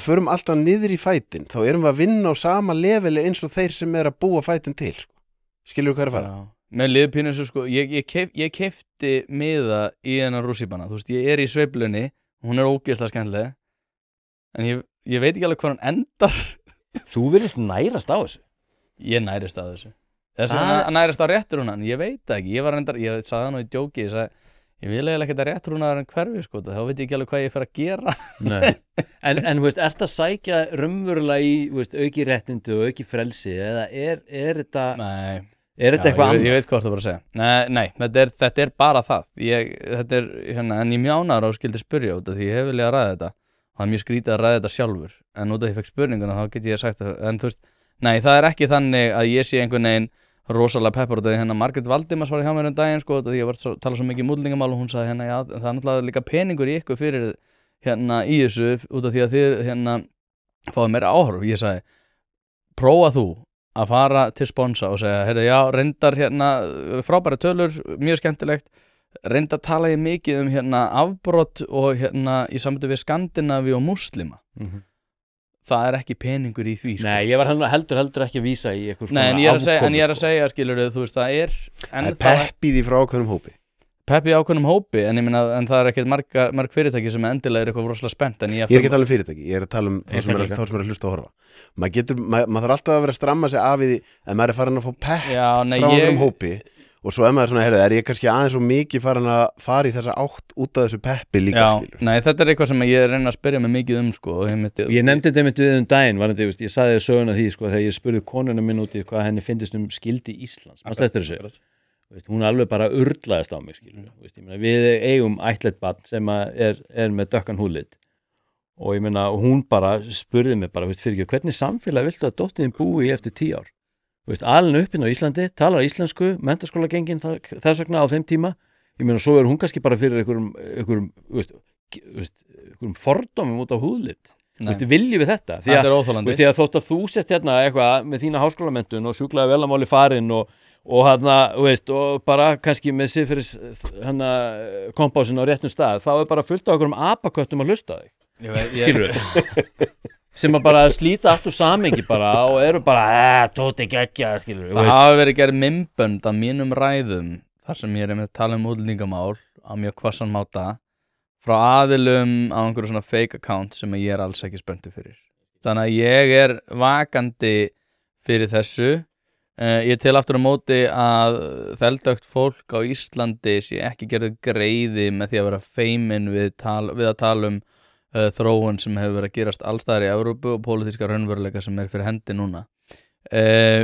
förum alltaf niður í fætin þá erum við að vinna á sama leveli eins og þeir sem að búa fætin til sko. Skilur þú hvað að fara? Með liðpínu svo sko, ég keypti miða í hennar rússíbana, þú veist, ég í sveiflunni, hún ógeðslega skemmtileg en ég veit ekki alveg hvað hann endar. Þú virðist nærast á þessu. Ég nærist á þessu. Þess að nærist á réttrúnan, ég veit ekki, ég sagði það nú í djóki, ég vil eiginlega ekki þetta réttrúnaðar en hverfi sko, þá veit ég ekki alveg hvað ég fer að gera. Nei. En þú veist, ertu að sækja raunverulega í, þú veist, auki réttindi og auki frelsi eða er þetta Nei. Er þetta eitthvað annað? Ég veit hvað þú bara að segja. Nei, þetta er bara það. Þetta er en ég mjög ánægður og skildi spyrja út af því ég hef viljað að ræða þetta. Það er mjög skrítið að ræða þetta sjálfur. En út af því ég fekk spurninguna þá get ég sagt það. En þú veist, nei, það er ekki þannig að ég sé einhvern veginn rosalega peppar út af því Margrét Valdimars var hjá mér daginn sko, því ég var að tala svo mikið múldingamál og hún sagði já, það er náttúrulega líka peningur í ykkur fyrir í þessu út af því að þið fáið meira áhorf. Ég sagði, prófa þú að fara til sponsa og segja, heyrðu, já, reyndar frábæra tölur, mjög skemmtilegt, reyndar tala ég mikið afbrot og í sambandi við Skandinavíu og múslima. Það er ekki peningur í því sko. Nei, ég var heldur ekki að vísa í eitthvað svona afkomu. En ég er að segja, skilur þú veist, það er peppið í frá ákveðnum hópi. Peppið í ákveðnum hópi, en ég meina, en það er ekkert marg fyrirtæki sem endilega er eitthvað rosalega spennt. Ég er ekki að tala um fyrirtæki, ég er að tala um þá sem er að hlusta og horfa. Maður þarf alltaf að vera að stramma sig af í því að maður er farin að fá pepp frá ákveðnum hópi og svo maður svona, heyrðu, er ég kannski aðeins svo mikið farin að fara í þessa átt út af þessu peppi líka, skilur? Nei, þetta er eitthvað sem ég reyna að spyrja mig mikið sko. Ég nefndi þetta einmitt við daginn, ég sagði þér söguna því, sko, þegar ég spurði konuna minn út í hvað henni finnst skildi Íslands. Manstu eftir þessu? Hún alveg bara urlaðist á mig, skilur. Við eigum ættleitt barn sem er með dökkan húðlit og ég meina, hún bara spurði mig bara, fyrir hvernig samfélag viltu að dóttiðin búi eftir 10 ár? Alin uppinn á Íslandi, talar íslensku, menntaskóla gengin þess vegna á þeim tíma. Ég meina, svo hún kannski bara fyrir einhverjum fordómum út á húðlit. Viljum við þetta? Þetta er óþolandi. Því að þótt að þú sett eitthvað með þína háskólamenntun og sjúklaði vel að máli farin og og þú veist, og bara kannski með siðferðis kompásin á réttum stað, þá bara fullt á okkur apaköttum að hlusta þig skilur sem að bara slíta allt úr samhengi bara og eru bara tóti geggja skilur það hafa verið gerð mymbönd af mínum ræðum þar sem ég með að tala útlendingamál á mjög hvassan máta frá aðilum á einhverju svona fake account sem ég alls ekki spenntur fyrir þannig að ég vakandi fyrir þessu ég til aftur á móti að þeldögt fólk á Íslandi sé ekki gerðu greiði með því að vera feimin við að tala þróun sem hefur verið að gerast allstaðar í Evrópu og pólitíska raunveruleika sem fyrir hendi núna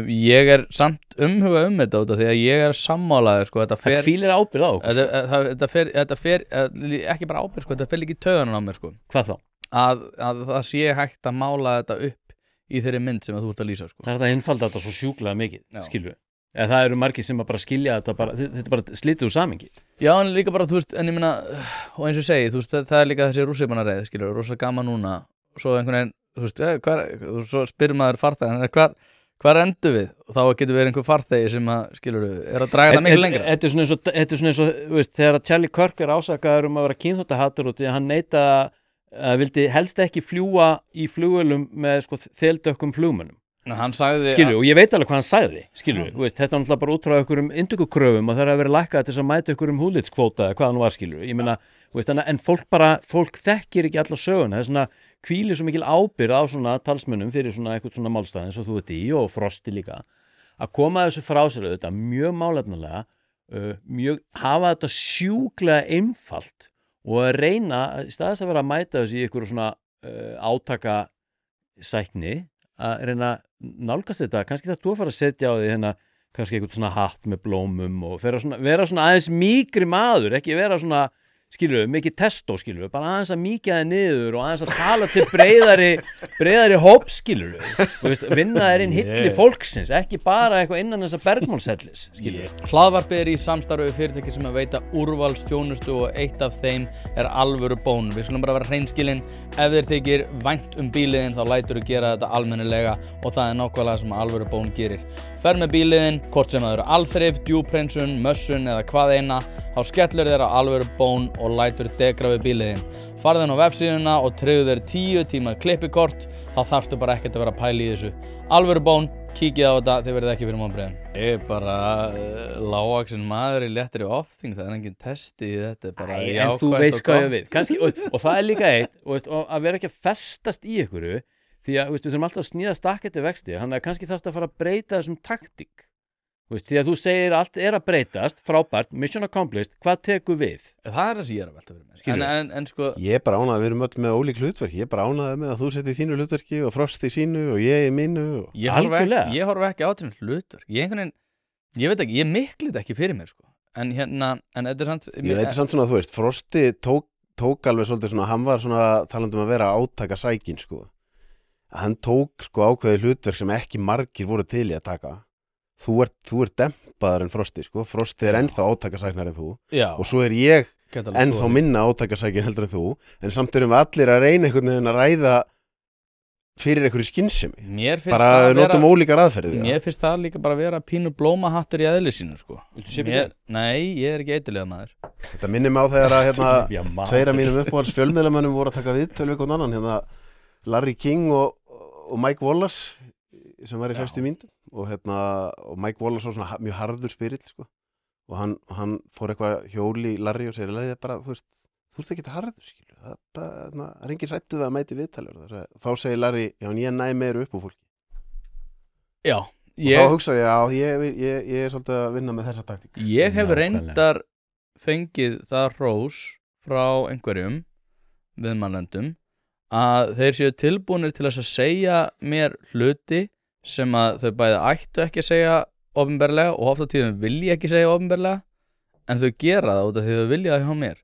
ég samt umhuga þetta út af því að ég sammálaður sko, það hvílir ábyrgð á þetta fer ekki bara ábyrgð sko, þetta fer líka í tauganum á mér sko. Hvað þá? Að það sé hægt að mála þetta upp í þeirri mynd sem þú ert að lýsa sko. Það er að einfalda þetta svo sjúklega mikið skilur eða það eru margir sem að bara skilja þetta þetta bara slítið úr samhengi já en líka bara þú veist en ég meina og eins og segi þú veist það líka þessi rússíbanareið skilur rosa gaman núna og svo einhvern veginn þú veist svo spyrir maður farþegan hvar endur við og þá getur verið einhver farþegi sem að skilur að draga það miklu lengra Þetta er svona eins og þú veist þegar Charlie Kirk ásakaður að vera kynþáttahatur út í að hann neita að vildi helst ekki fljúga í flugvélum með sko þeldökkum flugmönnum hann sagði skilur, og ég veit alveg hvað hann sagði skilur, veist, þetta er náttúrulega bara út frá einhverjum inntökukröfum og það er að vera lækkað til þess að mæta einhverjum húðlitskvóta eða hvað hann var skilur ég meina, veist, en fólk þekkir ekki alla söguna, það er svona hvílir svo mikil ábyrgð á svona talsmönnum fyrir svona eitthvað svona málstað eins og þú ert í og Frosti líka að koma þessu frá sér þetta mjög málefnilega mjög hafa þetta sjúklega einfalt og að reyna í staðis að vera að mæta þessu í einhverju svona átakasækni að reyna nálgast þetta, kannski það þú að fara að setja á því kannski eitthvað svona hatt með blómum og vera svona aðeins mýkri maður, ekki vera svona skilur við, mikið testó skilur við, bara aðeins að mýkja það niður og aðeins að tala til breiðari hóp skilur við, vinna þér inn hilli fólksins, ekki bara eitthvað innan þessa bergmálshellis skilur við. Hlaðvarpið í samstarfi við fyrirtæki sem að veita úrvalsþjónustu og eitt af þeim alvöru bón. Við skulum bara vera hreinskilin, ef þér þykir vænt bíliðin þá læturðu gera þetta almennilega og það nákvæmlega sem alvöru bón gerir. Fer með bíliðin, hvort sem það eru alþrif, djúphreinsun, mössun eða hvað eina, þá skellur þér á alvöru bón og lætur degra við bíliðin. Farðu inn á vefsíðuna og tryggðu þér 10 tíma klippikort, þá þarftu bara ekkert að vera að pæla í þessu. Alvöru bón, kíkið á þetta, þið verðið ekki fyrir vonbrigðum. Ég er bara lágvaxinn maður í léttri ofþyngd, það er engin testi í þetta. Bara en þú veist hvað ég við. Kannski, og það er líka eitt, og að vera ekki að festast í einhverju, því að við þurfum alltaf að sníða stakketti vexti, þannig að kannski þarfst að fara að breyta þessum taktík. Því að þú segir allt er að breytast, frábært, mission accomplished, hvað tekur við? Það er það sem ég er að velta fyrir mér. En sko... Ég er bara ánað að við erum öll með ólík hlutverk, ég er bara ánað með að þú setið þínu hlutverki og Frost í sínu og ég í mínu. Ég horf ekki á þennan hlutverk. Ég veit ekki, ég miklið ekki fyrir mér sko. En þetta er samt... Þetta er samt svona, þú veist, Frosti tók alveg svolítið svona, hann var svona talandum að vera átaka sækin sko. Hann tók sko ákveðið hlutverk sem ekki margir voru til í að taka. Þú ert dempaður en Frosti sko. Frosti er ennþá átakasæknar en þú. Já. Og svo er ég ennþá minna átakasækin heldur en þú. En samt erum við allir að reyna einhvern veginn að ræða fyrir einhverju skynsemi. Bara notum ólíkar aðferðir. Mér finnst það líka bara að vera pínu blómahattur í eðli sínu sko. Nei, ég er ekki eitthvað maður. Þetta minnir mig á þegar að tveir af mínum uppáhalds fjölmiðlamönnum voru að taka viðtöl við hvern annan. Larry King og Mike Wallace sem var í 60 mínútum og Mike Wallace var svona mjög harður spyrill sko. Og hann fór eitthvað hjóli í Larry og segir Larry bara, þú ert ekki harður skilur. Það er engin hrættu við að mæti viðtalur. Þá segir Larry, já en ég næ meira upp á fólki. Já. Og þá hugsaði ég er svolítið að vinna með þessa taktík. Ég hef reyndar fengið það hrós frá einhverjum viðmælendum að þeir séu tilbúnir til að segja mér hluti sem að þau bæði ættu ekki að segja opinberlega og oft á tíðum vilja ekki segja opinberlega en þau gera það út af því þau vilja það hjá mér.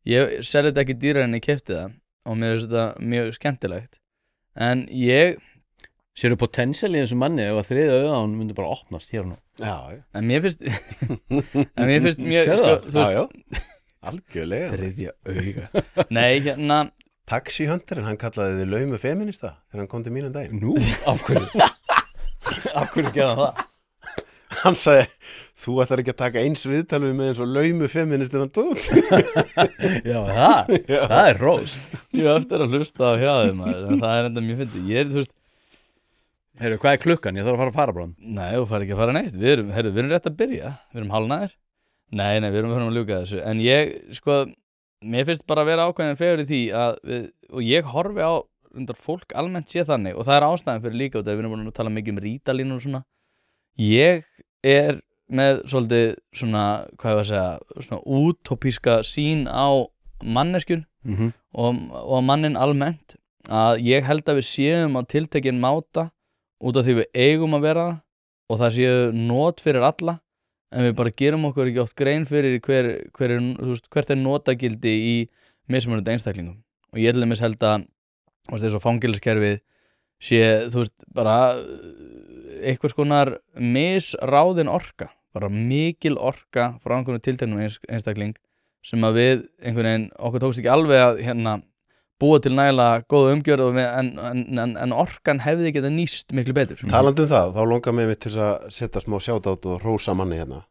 Ég selði þetta ekki dýrar en ég keypti það og mér finnst þetta mjög skemmtilegt en ég... Sérðu potential í þessu manni ef að þriðja auga hann myndi bara opnast hér og nú? Já. En mér finnst... mjög... Já. Algjörlega. Þriðja auga. Nei, Taxi Hunter, hann kallaði þið laumu feminista þegar hann kom til mínum daginn. Nú, af hverju? Af hverju gerði hann það? hann sagði, þú ætlar ekki að taka eins viðtal við með eins og laumu feministin að tótt. Já, það er rós. Ég hef eftir að hlusta á hjá þeim, en það er enda mjög fyndið. Ég er, þú veist, Heyrðu, hvað er klukkan? Ég þarf að fara bráðum. nei, þú fær ekki að fara neitt. Við erum rétt að byrja. Við erum hálfnaðir. Nei, við erum að ljúka þessu. En ég, sko, mér finnst bara að vera ákveðin fegur í því og ég horfi á fólk almennt sé þannig og það er ástæðan fyrir líka út af við erum búin að tala mikið Rítalín og svona. Ég er með svolítið svona, hvað ég var að segja, svona útópíska sýn á manneskjun og mannin almennt að ég held að við séum á tiltekinn máta út af því við eigum að vera það og það séu not fyrir alla en við bara gerum okkur ekki oft grein fyrir hvert er notagildi í mismunandi einstaklingum og ég held að þess að fangelskerfið sé, þú veist, bara einhvers konar misráðin orka, bara mikil orka frá einhvern tilteknum einstakling sem að við einhvern veginn, okkur tókst ekki alveg að búa til nægilega góða umgjörð en orkan hefði getað nýst miklu betur. Talandi það, þá langar mig til að setja smá sjátátt og hrósa manni hérna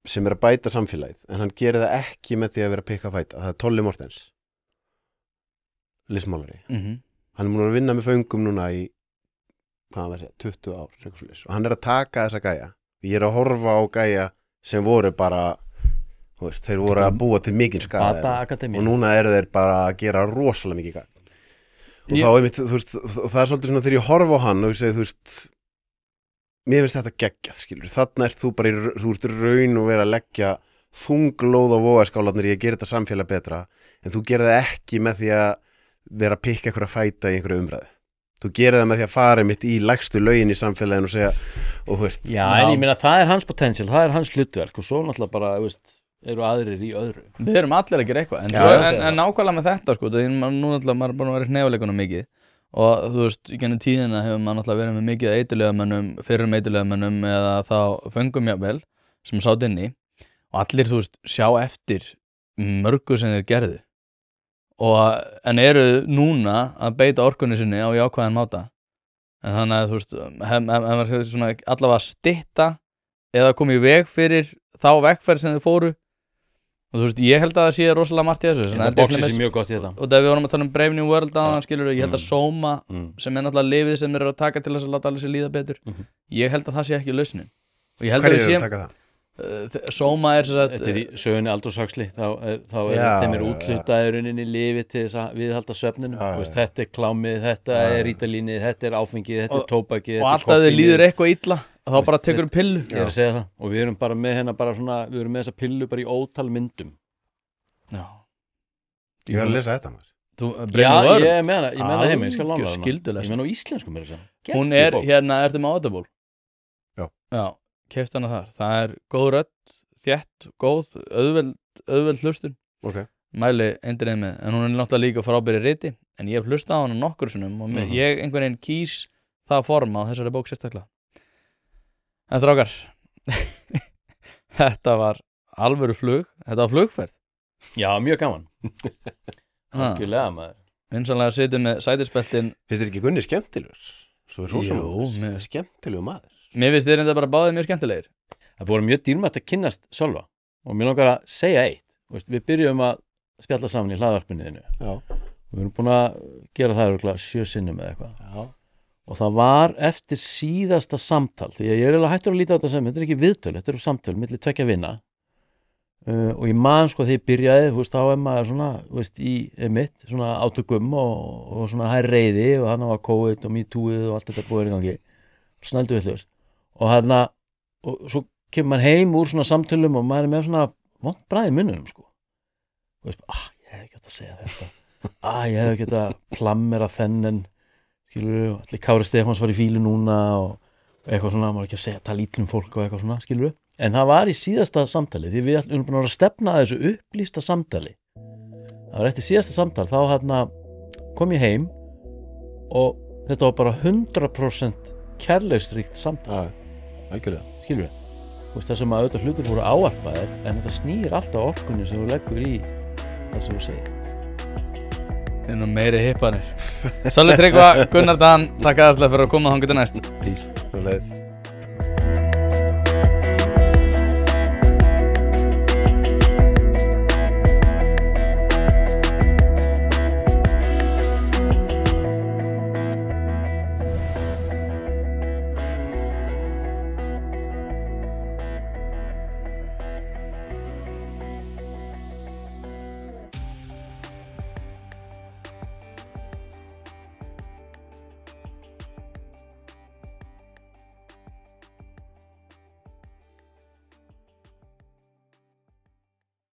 sem að bæta samfélagið, en hann gerir það ekki með því að vera að pikka fæta. Það er Tolli Mortens, listmálari. Hann er múin að vinna með föngum núna í, hvað var það, 20 ár, og hann er að taka þessa gæja. Ég er að horfa á gæja sem voru bara, þú veist, þeir voru að búa til mikinn skaða og núna eru þeir bara að gera rosalega mikið gæja. Og þá einmitt, þú veist, og það er svolítið svona þegar ég horfa á hann og ég segi, þú veist, mér finnst þetta geggjað, skilur. Þarna ert þú bara, þú ert raun og vera að leggja þunglóð á vogaskálarnir í að gera þetta samfélag betra, en þú gerir það ekki með því að vera að pikka einhverja fæta í einhverju umræðu. Þú gerir það með því að fara mitt í lægstu lögin í samfélaginu og segja, og þú veist. Já, en ég meina, það er hans potential, það er hans hlutverk og svo náttúrulega bara, þú veist, eru aðrir í öðru. Við erum allir að gera eitthvað, en nákvæmlega með þetta, sko, nú náttúrulega maður er bara að vera hnefuleikunum mikið og þú veist, í gennum tíðina hefur maður náttúrulega verið með mikið eiturlyfjamönnum, fyrrum eiturlyfjamönnum eða þá föngum jafnvel sem sátt inni og allir, þú veist, sjá eftir mörgu sem þeir gerðu en eru núna að beita orkunni sinni á jákvæðan máta en þannig að, þú veist, hefur svona allavega stytta eða komið í veg fyrir þá vegferð sem þau fóru og þú veist, ég held að það sé rosalega margt í þessu það bóksir sér mjög gott í þetta og þegar við vorum að tala Brave New World á skilur ég held að Soma sem er náttúrulega lifið sem þeir eru að taka til þess að láta allir sér líða betur ég held að það sé ekki lausnin og ég held að við séum Soma er þess að þetta er í sögunni Aldous Huxley þá þeim úthlutaði rauninni lifið til þess að viðhalda svefninu þetta er klámið, þetta er rítalínið þetta er áfengið, þetta er tóbakið og alltaf þau líður eitthvað illa þá bara tekur pillu ég er að segja það og við erum bara með hérna bara svona við erum með þessa pillu bara í ótal myndum ég verð að lesa þetta já, ég meina heim, ég skal lána það ég meina á íslensku mér að segja hún er, hérna, ertu með Audible? Já keypt hana þar, það er góð rödd þétt, góð, auðveld hlustun mæli eindrið með en hún er náttúrulega líka frábæri riti en ég hef hlustað á hana nokkur sinnum og ég einhvern veginn kýs það form á þessari bók sérstaklega en strákar þetta var alvöru flug þetta var flugferð já, mjög gaman algjörlega maður vinsanlega sitið með sætisbeltin finnst þér ekki Gunni skemmtilegur? Svo er rosalega skemmtilegur maður mér finnst þér enda bara báðið mjög skemmtilegir það búið mjög dýrmætt að kynnast Sölva og mér langar að segja eitt við byrjum að spjalla saman í hlaðvarpinu og við erum búin að gera það 7 sinnum eða eitthvað og það var eftir síðasta samtal því að ég er hættur að líta á þetta sem þetta er ekki viðtöl, þetta eru samtöl milli tveggja vina og ég man sko þegar ég byrjaði þá er maður svona í mitt svona átökum og svona hær reiði og hann var COVID og MeToo-ið og allt þetta búið í gangi snældu vitlaust og hérna og svo kemur maður heim úr svona samtölum og maður er með svona vont bragð í munnunum sko og ég hefði ekki átt að segja þetta ég hefði ekki átt að plammera þennan skilur allir Kári Stefáns var í fílu núna og eitthvað svona maður ekki að segja tala ítl fólk og eitthvað svona skilur en það var í síðasta samtali því við erum búin að stefna að þessu upplýsta samtali það var eftir síðasta samtal þá hérna kom ég heim og þetta var bara 100% kærleiksríkt samtal skilur það sem að auðvitað hlutur voru ávarpaðir en þetta snýr alltaf orkunni sem þú leggur í það sem þú segir það er nú meiri hippanir Sölvi Tryggva, Gunnar Dan takk aðeinslega fyrir að koma þangað til næst Peace